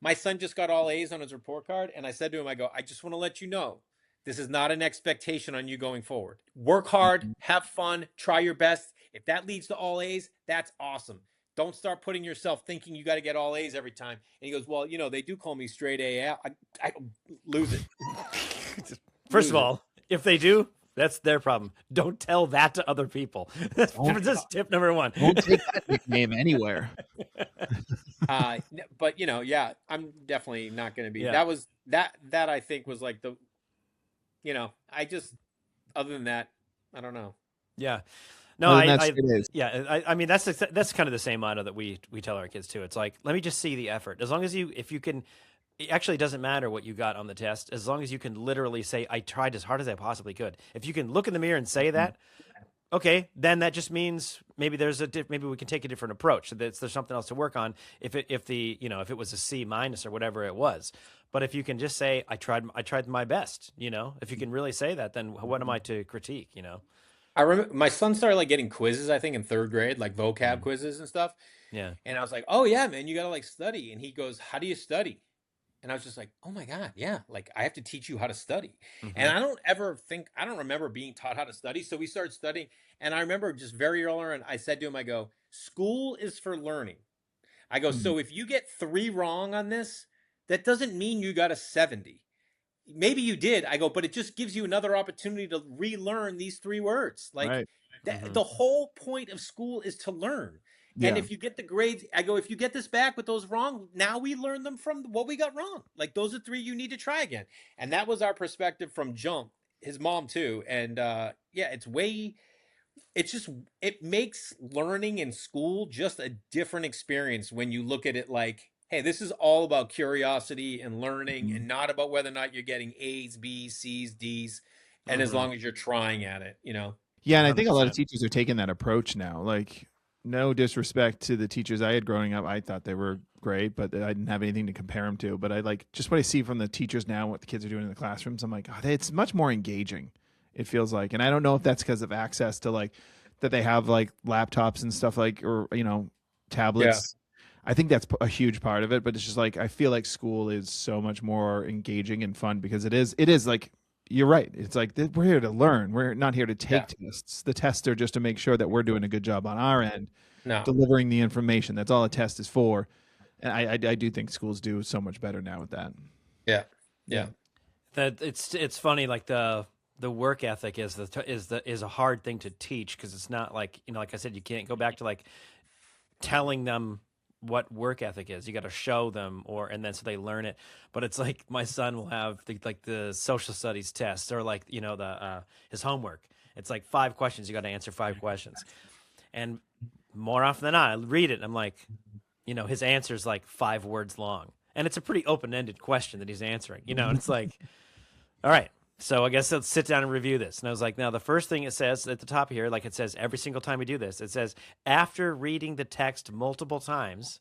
My son just got all A's on his report card. And I said to him, I go, I just want to let you know, this is not an expectation on you going forward. Work hard, have fun, try your best. If that leads to all A's, that's awesome. Don't start putting yourself thinking you got to get all A's every time. And he goes, well, they do call me straight A. I lose it. First of all, if they do, that's their problem. Don't tell that to other people. That's tip number 1. Don't take that nickname anywhere. But I'm definitely not going to be. That was that I think was like the, other than that, I don't know. Yeah. No, I mean, that's kind of the same motto that we tell our kids too. It's like, let me just see the effort. As long as if you can, it actually doesn't matter what you got on the test. As long as you can literally say, I tried as hard as I possibly could. If you can look in the mirror and say that, okay, then that just means maybe maybe we can take a different approach. So there's something else to work on. If it was a C- or whatever it was. But if you can just say, I tried my best, if you can really say that, then what am I to critique, I remember my son started like getting quizzes, I think in 3rd grade, like vocab quizzes and stuff. Yeah. And I was like, oh yeah, man, you got to like study. And he goes, how do you study? And I was just like, oh my God, yeah, like I have to teach you how to study. And Mm-hmm. I don't remember being taught how to study. So we started studying. And I remember just very early on, I said to him, I go, school is for learning. I go, Mhm. so if you get 3 wrong on this, that doesn't mean you got a 70. Maybe you did. I go, but it just gives you another opportunity to relearn these 3 words. Like Right. Mm-hmm. the whole point of school is to learn. And Yeah. if you get the grades, I go, if you get this back with those wrong, now we learn them from what we got wrong. Like those are 3 you need to try again. And that was our perspective from jump. His mom too. And yeah, it's just it makes learning in school just a different experience when you look at it like, hey, this is all about curiosity and learning Mhm. and not about whether or not you're getting A's, B's, C's, D's, and as Mm-hmm. long as you're trying at it, you know. Yeah, and I think a lot of 100%. teachers are taking that approach now. Like, no disrespect to the teachers I had growing up, I thought they were great, but I didn't have anything to compare them to. But I like just what I see from the teachers now, what the kids are doing in the classrooms. I'm like, oh, it's much more engaging. It feels like, and I don't know if that's because of access to like that they have like laptops and stuff like, or Yeah. tablets. I think that's a huge part of it. But it's just like I feel like school is so much more engaging and fun because it is. It is like you're right. It's like we're here to learn. We're not here to Yeah. take tests. The tests are just to make sure that we're doing a good job on our end, No. delivering the information. That's all a test is for. And I do think schools do so much better now with that. Yeah. Yeah. Yeah. That it's funny, like the work ethic is a hard thing to teach because it's not like, like I said, you can't go back to like telling them what work ethic is. You got to show them, and then so they learn it. But it's like my son will have the social studies test, or like the his homework. It's like 5 questions. You got to answer 5 questions, and more often than not, I read it and I'm like, his answer is like 5 words long, and it's a pretty open ended question that he's answering. And it's like, all right. So I guess let's sit down and review this. And I was like, now the first thing it says at the top here, like it says every single time we do this, it says, after reading the text multiple times,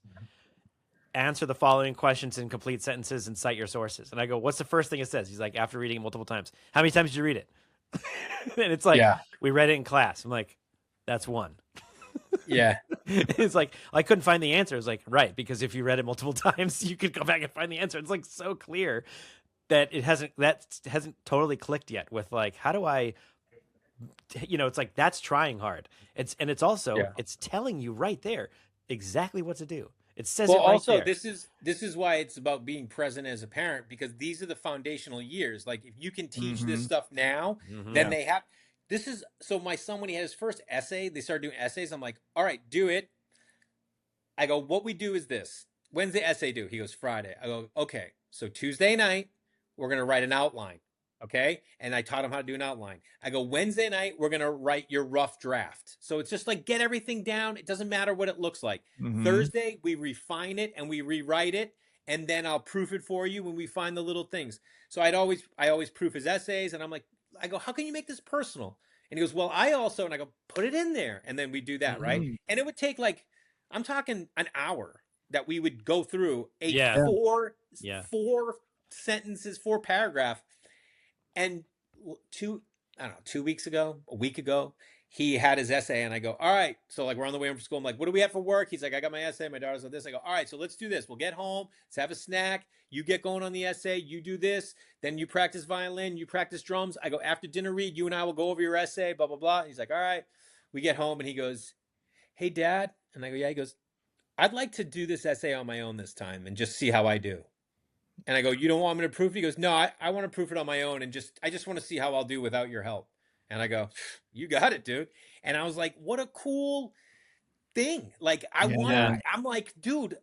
answer the following questions in complete sentences and cite your sources. And I go, what's the first thing it says? He's like, after reading it multiple times. How many times did you read it? And it's like, Yeah. we read it in class. I'm like, that's 1. Yeah. It's like, I couldn't find the answer. It's like, right, because if you read it multiple times, you could go back and find the answer. It's like so clear that it hasn't totally clicked yet with like, how do I, it's like, that's trying hard. It's also, Yeah. it's telling you right there exactly what to do. It says Well, it right also there. this is why it's about being present as a parent, because these are the foundational years. Like if you can teach this Mm-hmm. stuff now, Mm-hmm. then Yeah. they have this is so my son, when he had his first essay, they started doing essays. I'm like, all right, do it. I go, what we do is this. When's the essay due? He goes, Friday. I go, okay. So Tuesday night, we're gonna write an outline. Okay. And I taught him how to do an outline. I go, Wednesday night, we're gonna write your rough draft. So it's just like get everything down. It doesn't matter what it looks like. Mm-hmm. Thursday, we refine it and we rewrite it, and then I'll proof it for you when we find the little things. So I always proof his essays, and I'm like, I go, how can you make this personal? And he goes, well, I also, and I go, put it in there. And then we do that, right? Mm-hmm. And it would take like, I'm talking an hour that we would go through a Yeah. Yeah. Yeah. four sentences, 4 paragraph. And I don't know, 2 weeks ago, a week ago, he had his essay, and I go, all right. So like we're on the way home from school. I'm like, what do we have for work? He's like, I got my essay. My daughter's on this. I go, all right, so let's do this. We'll get home. Let's have a snack. You get going on the essay. You do this. Then you practice violin. You practice drums. I go, after dinner read, you and I will go over your essay, blah, blah, blah. He's like, all right. We get home, and he goes, hey, Dad. And I go, yeah. He goes, I'd like to do this essay on my own this time and just see how I do. And I go, you don't want me to proof it? He goes, no, I want to proof it on my own, and I just want to see how I'll do without your help. And I go, you got it, dude. And I was like, what a cool thing. Like Yeah. I'm like, dude,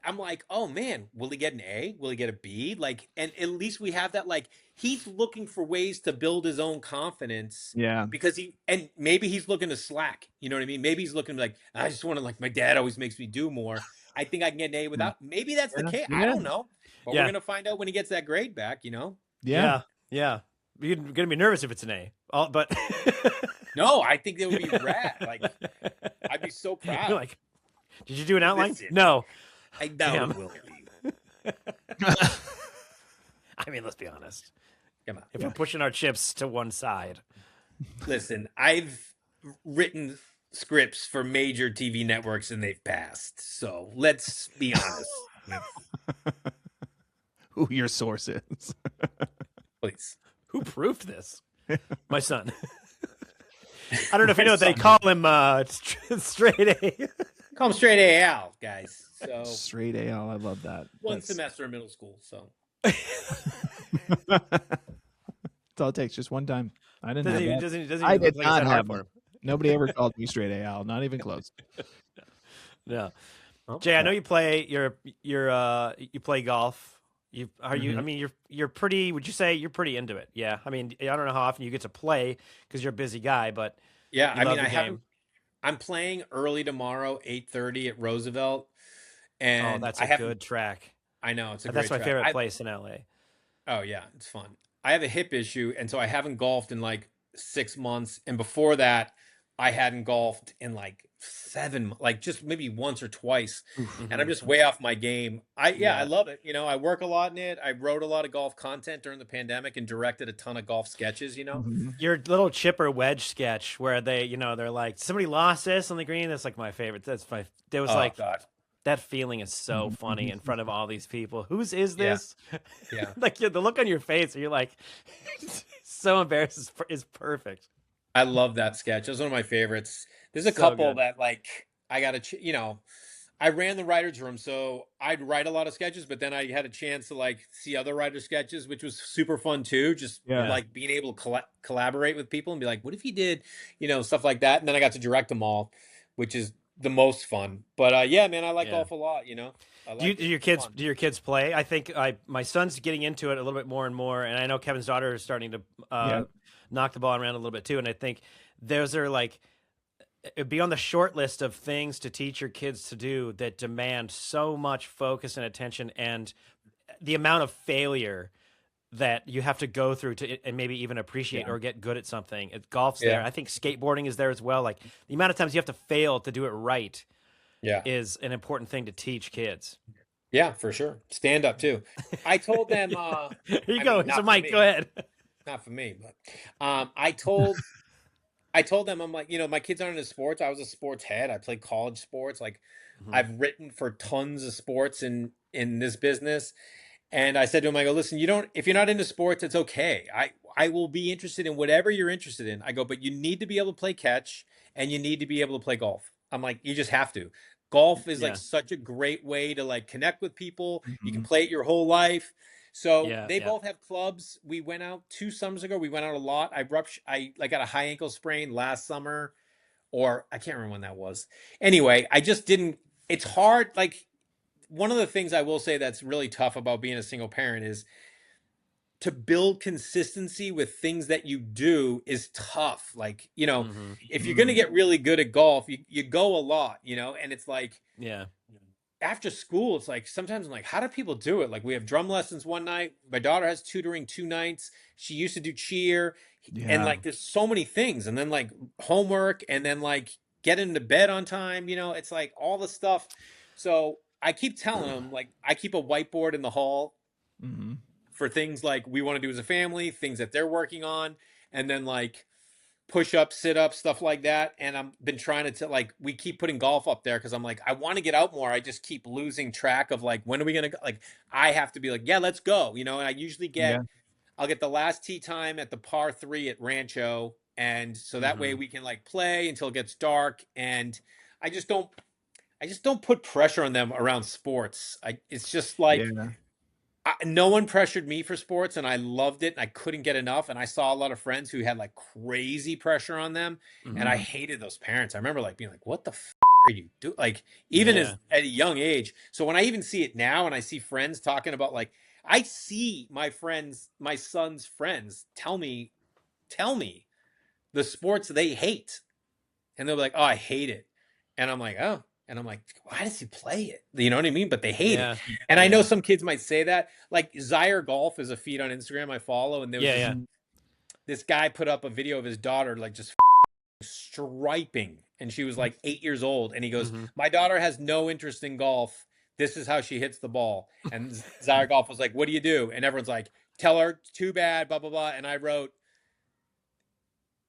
I'm like, oh man, will he get an A? Will he get a B? Like, and at least we have that, like, he's looking for ways to build his own confidence, Yeah. because and maybe he's looking to slack. You know what I mean? Maybe he's looking like, I just want to, like, my dad always makes me do more. I think I can get an A without. Maybe that's the Yeah. case. I Yeah. don't know. But we're Yeah. going to find out when he gets that grade back, you know? Yeah. Yeah. You're gonna be nervous if it's an A. But No, I think that would be rad. Like, I'd be so proud. You're like, did you do an outline? Listen. No. I doubt Damn. it will be. I mean, let's be honest. Come on. If we're pushing our chips to one side, Listen, I've written scripts for major TV networks and they've passed. So let's be honest. who your source is. Please. Who proved this? My son. I don't know if you know what they call him. Straight A. Call him straight A Al, guys. So straight AL. I love that. One semester in middle school. So that's all it takes. Just one time. I didn't have that. Doesn't I did like not have for that. him. Nobody ever called me straight AL. Not even close. No. Jay, I know you play. You play golf. I mean, you're pretty. Would you say you're pretty into it? Yeah. I mean, I don't know how often you get to play because you're a busy guy, but yeah. I mean, I'm playing early tomorrow, 8:30 at Roosevelt, and that's a good track. I know it's a great That's my track. favorite place in LA. Oh yeah, it's fun. I have a hip issue, and so I haven't golfed in like 6 months, and before that, I hadn't golfed in like 7, like just maybe once or twice, and I'm just way off my game. I love it. You know, I work a lot in it. I wrote a lot of golf content during the pandemic and directed a ton of golf sketches. You know, your little chipper wedge sketch where they're like, somebody lost this on the green. That's like my favorite. God. That feeling is so funny in front of all these people. Whose is this? Yeah. Like the look on your face, you're like, so embarrassed is perfect. I love that sketch. It was one of my favorites. There's a couple that like I got to, I ran the writer's room, so I'd write a lot of sketches, but then I had a chance to like see other writer sketches, which was super fun too. Just like being able to collaborate with people and be like, what if you did, stuff like that. And then I got to direct them all, which is the most fun. But yeah, man, I like golf a lot. Do your kids play? I think my son's getting into it a little bit more and more, and I know Kevin's daughter is starting to knock the ball around a little bit too. And I think those are like, it'd be on the short list of things to teach your kids to do that demand so much focus and attention, and the amount of failure that you have to go through to and maybe even appreciate or get good at something. Golf's there. I think skateboarding is there as well. Like the amount of times you have to fail to do it right is an important thing to teach kids. Yeah, for sure. Stand up too. I told them here you go. So Mike, go ahead. Not for me, but I told them, I'm like, my kids aren't into sports. I was a sports head. I played college sports. Like I've written for tons of sports in this business. And I said to him, I go, listen, if you're not into sports, it's okay. I will be interested in whatever you're interested in. I go, but you need to be able to play catch and you need to be able to play golf. I'm like, you just have to. Golf is like such a great way to like connect with people. You can play it your whole life. So they both have clubs. We went out 2 summers ago. We went out a lot. I got a high ankle sprain last summer, or I can't remember when that was. Anyway, I just didn't. It's hard. Like one of the things I will say that's really tough about being a single parent is to build consistency with things that you do is tough. Like, if you're going to get really good at golf, you go a lot, and it's like, after school, it's like, sometimes I'm like, how do people do it? Like we have drum lessons one night. My daughter has tutoring 2 nights. She used to do cheer and like, there's so many things. And then like homework and then like get into bed on time, it's like all the stuff. So I keep telling them, like, I keep a whiteboard in the hall for things like we want to do as a family, things that they're working on, and then like push-ups, sit-ups, stuff like that. And I've been trying to like, we keep putting golf up there because I'm like, I want to get out more. I just keep losing track of like, when are we going to go? Like, I have to be like, yeah, let's go. And I usually I'll get the last tee time at the par 3 at Rancho. And so that way we can like play until it gets dark. And I just don't put pressure on them around sports. It's just like, no one pressured me for sports and I loved it. And I couldn't get enough. And I saw a lot of friends who had like crazy pressure on them. And I hated those parents. I remember like being like, what the are you doing? Like even at a young age. So when I even see it now and I see friends talking about like, I see my son's friends tell me the sports they hate. And they'll be like, oh, I hate it. And I'm like, oh. And I'm like, why does he play it? You know what I mean? But they hate it. And I know some kids might say that. Like Zaire Golf is a feed on Instagram I follow. And there was this guy put up a video of his daughter like just striping. And she was like 8 years old. And he goes, my daughter has no interest in golf. This is how she hits the ball. And Zaire Golf was like, what do you do? And everyone's like, tell her, too bad, blah, blah, blah. And I wrote,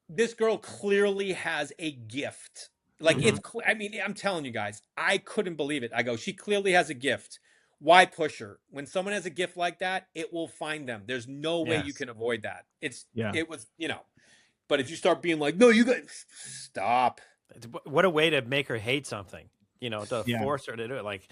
this girl clearly has a gift. Like I'm telling you guys, I couldn't believe it. I go, she clearly has a gift. why push her? When someone has a gift like that, it will find them. There's no way you Yes. can avoid that. Yeah. It was, but if you start being like, no, you got stop. What a way to make her hate something, to Yeah. force her to do it. Like,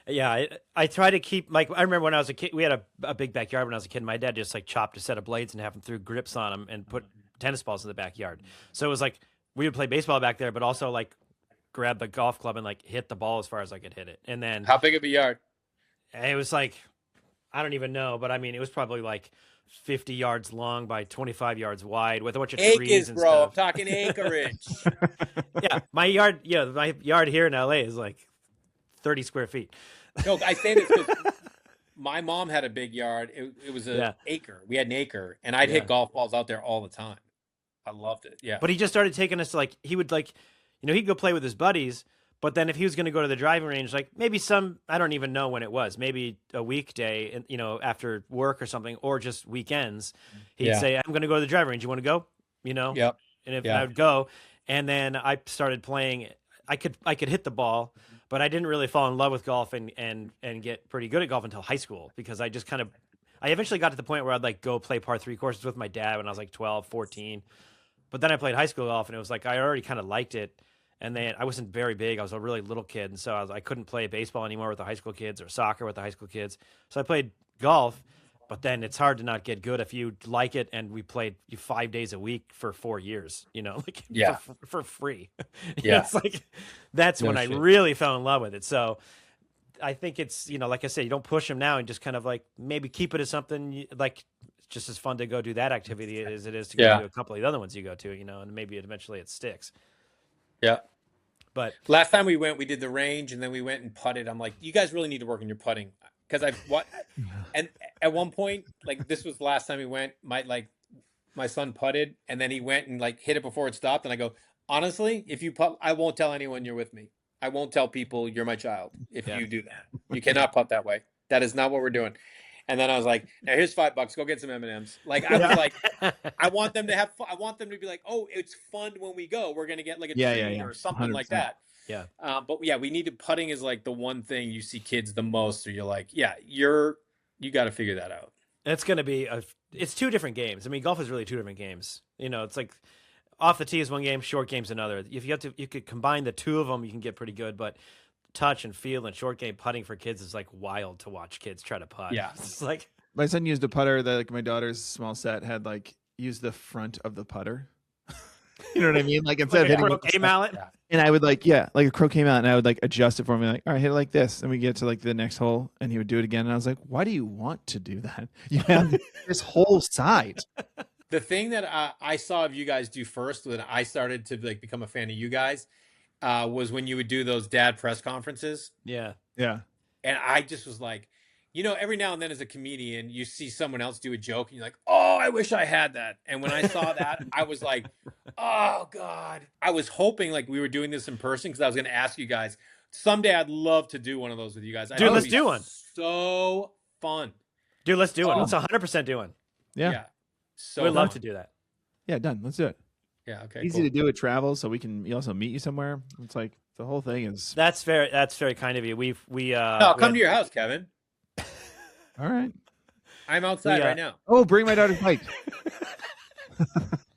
yeah, I try to keep, like, I remember when I was a kid, we had a big backyard when I was a kid. My dad just like chopped a set of blades and have them threw grips on them and put tennis balls in the backyard. So it was like, we would play baseball back there, but also like grab the golf club and like hit the ball as far as I could hit it. And then How big of a yard? it was like, I don't even know, but I mean, it was probably like 50 yards long by 25 yards wide with a bunch of trees Acres, and bro. stuff. I'm talking acreage. Yeah, my yard here in LA is like 30 square feet. No, I say this because my mom had a big yard. It was an acre. We had an acre, and I'd hit golf balls out there all the time. I loved it. Yeah. But he just started taking us to, like, he would, like, he'd go play with his buddies, but then if he was going to go to the driving range, like maybe I don't even know when it was, maybe a weekday, after work or something, or just weekends, he'd say, I'm going to go to the driving range. You want to go? Yep. And if I would go, and then I started playing, I could hit the ball, but I didn't really fall in love with golf and get pretty good at golf until high school, because I just I eventually got to the point where I'd like go play par 3 courses with my dad when I was like 12, 14. But then I played high school golf, and it was like I already kind of liked it. And then I wasn't very big. I was a really little kid, and so I couldn't play baseball anymore with the high school kids or soccer with the high school kids. So I played golf, but then it's hard to not get good if you like it. And we played 5 days a week for 4 years, for free. Yeah. It's like that's when I really fell in love with it. So I think it's, like I said, you don't push them now and just kind of like maybe keep it as something like just as fun to go do that activity as it is to go do a couple of the other ones you go to, and maybe eventually it sticks. Yeah. But last time we went, we did the range, and then we went and putted. I'm like, you guys really need to work on your putting, because and at one point, like this was the last time we went, my son putted, and then he went and like hit it before it stopped, and I go, honestly, if you putt, I won't tell anyone you're with me. I won't tell people you're my child if you do that. You cannot putt that way. That is not what we're doing. And then I was like, now here's $5. Go get some M&Ms. Like, I was like, I want them to have fun. I want them to be like, oh, it's fun when we go. We're going to get like a treat or something 100%. like that. Yeah. But yeah, we need to, putting is like the one thing you see kids the most, or you're like, yeah, you got to figure that out. It's going to be it's 2 different games. I mean, golf is really 2 different games. It's like off the tee is one game, short game's another. If you could combine the 2 of them, you can get pretty good, but touch and feel and short game putting for kids is like wild to watch kids try to putt. Yeah. It's like my son used a putter that like my daughter's small set had like used the front of the putter. You know what I mean? Like instead like of hitting a croquet mallet. And I would like like a croquet mallet, and I would like adjust it for me, like, all right, hit it like this. And we get to like the next hole, and he would do it again. And I was like, why do you want to do that? You have this whole side. The thing that I saw of you guys do first when I started to like become a fan of you guys was when you would do those dad press conferences. Yeah. Yeah. And I just was like, every now and then as a comedian, you see someone else do a joke and you're like, oh, I wish I had that. And when I saw that, I was like, oh, God. I was hoping like we were doing this in person, because I was going to ask you guys, someday I'd love to do one of those with you guys. Dude, let's do one. So fun. Dude, let's do one. Let's 100% do one. Yeah. So we'd love to do that. Yeah, done. Let's do it. Yeah, okay. Easy to do with travel, so we can also meet you somewhere. It's like the whole thing is. That's very kind of you. I'll come to your house, Kevin. All right. I'm outside right now. Oh, bring my daughter's bike.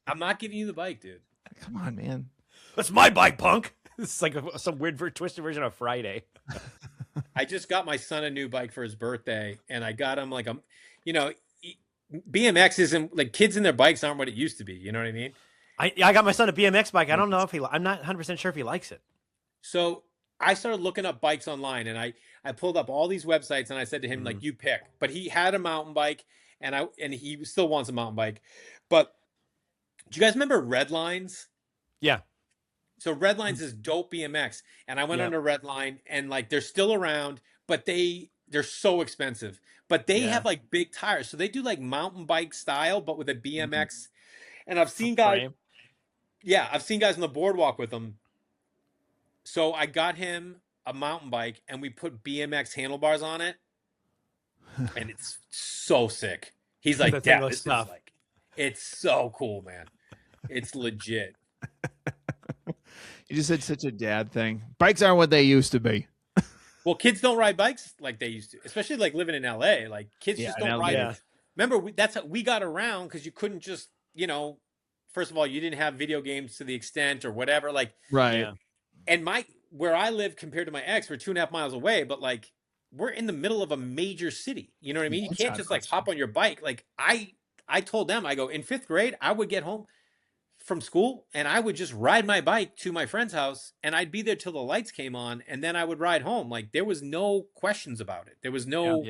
I'm not giving you the bike, dude. Come on, man. That's my bike, punk. This is like some weird twisted version of Friday. I just got my son a new bike for his birthday, and I got him like BMX isn't like, kids and their bikes aren't what it used to be. You know what I mean? I got my son a BMX bike. I don't know if I'm not 100% sure if he likes it. So I started looking up bikes online, and I pulled up all these websites, and I said to him, like, you pick. But he had a mountain bike, and he still wants a mountain bike. But do you guys remember Redlines? Yeah. So Redlines is dope BMX, and I went on to Redline, and like they're still around, but they're so expensive. But they have like big tires, so they do like mountain bike style, but with a BMX. And I've seen guys, I've seen guys on the boardwalk with them. So I got him a mountain bike, and we put BMX handlebars on it, and it's so sick. He's like, Dad, this is like, it's so cool, man. It's legit. You just said such a dad thing. Bikes aren't what they used to be. Well, kids don't ride bikes like they used to, especially like living in LA. Like kids just don't ride. Yeah. Remember, that's how we got around because you couldn't just, first of all, you didn't have video games to the extent or whatever. Like, Right. Yeah. and where I live compared to my ex, we're 2.5 miles away, but like we're in the middle of a major city. You know what I mean? You can't just like hop on your bike. Like I told them, I go, in 5th grade, I would get home from school and I would just ride my bike to my friend's house and I'd be there till the lights came on and then I would ride home. Like there was no questions about it. There was no,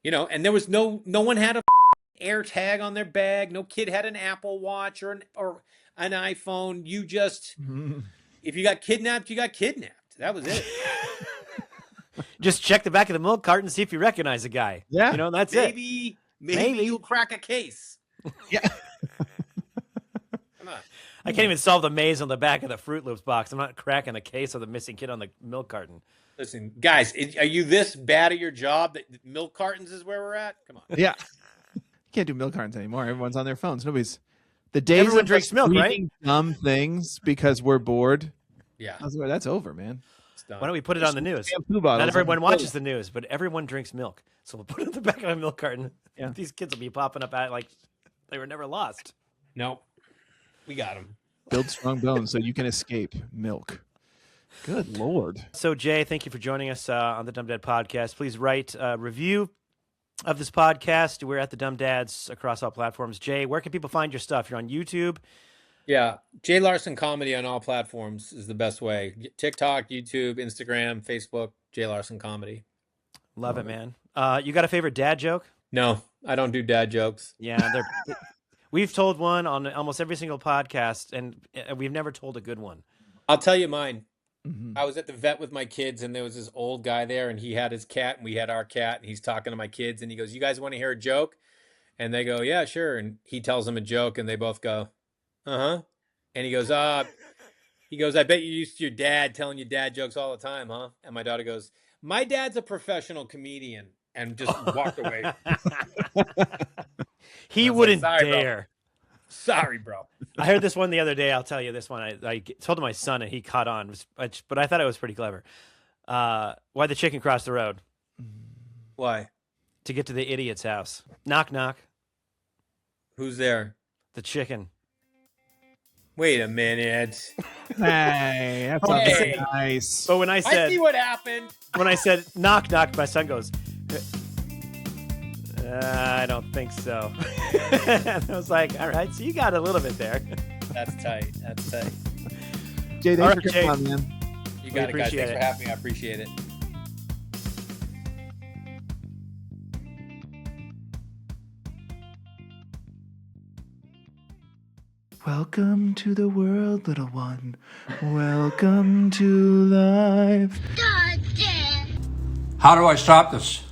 and there was no one had a air tag on their bag. No kid had an Apple Watch or an iPhone. You just, if you got kidnapped, you got kidnapped. That was it. Just check the back of the milk carton and see if you recognize a guy. Yeah. That's maybe, it. Maybe you'll crack a case. Yeah. Come on. I can't even solve the maze on the back of the Fruit Loops box. I'm not cracking the case of the missing kid on the milk carton. Listen, guys, are you this bad at your job that milk cartons is where we're at? Come on. Yeah. You can't do milk cartons anymore. Everyone's on their phones. The days Everyone of drinks milk, right? Dumb things because we're bored. Yeah. That's over, man. Why don't we put it on the news? Not everyone watches the news, but everyone drinks milk. So we'll put it in the back of a milk carton. Yeah. These kids will be popping up at like they were never lost. Nope. We got them. Build strong bones so you can escape milk. Good Lord. So, Jay, thank you for joining us on the Dumb Dad Podcast. Please write a review of this podcast. We're at the Dumb Dads across all platforms. Jay, where can people find your stuff? You're on YouTube. Yeah. Jay Larson Comedy on all platforms is the best way. TikTok, YouTube, Instagram, Facebook, Jay Larson Comedy. Love it, man. You got a favorite dad joke? No, I don't do dad jokes. Yeah, we've told one on almost every single podcast, and we've never told a good one. I'll tell you mine. Mm-hmm. I was at the vet with my kids, and there was this old guy there, and he had his cat, and we had our cat, and he's talking to my kids, and he goes, "You guys want to hear a joke?" And they go, "Yeah, sure." And he tells them a joke, and they both go, "Uh-huh." And he goes, "I bet you're used to your dad telling you dad jokes all the time, huh?" And my daughter goes, "My dad's a professional comedian," and just walked away. He wouldn't dare. Bro. Sorry, bro. I heard this one the other day. I'll tell you this one. I told to my son, and he caught on. But I thought it was pretty clever. Why the chicken crossed the road? Why? To get to the idiot's house. Knock, knock. Who's there? The chicken. Wait a minute. Hey, that's nice. But when I see what happened. When I said knock, knock, my son goes, I don't think so. And I was like, all right, so you got a little bit there. That's tight. Jay, thanks for coming on, man. You got it, guys. Thanks for having me. I appreciate it. Welcome to the world, little one. Welcome to life. How do I stop this?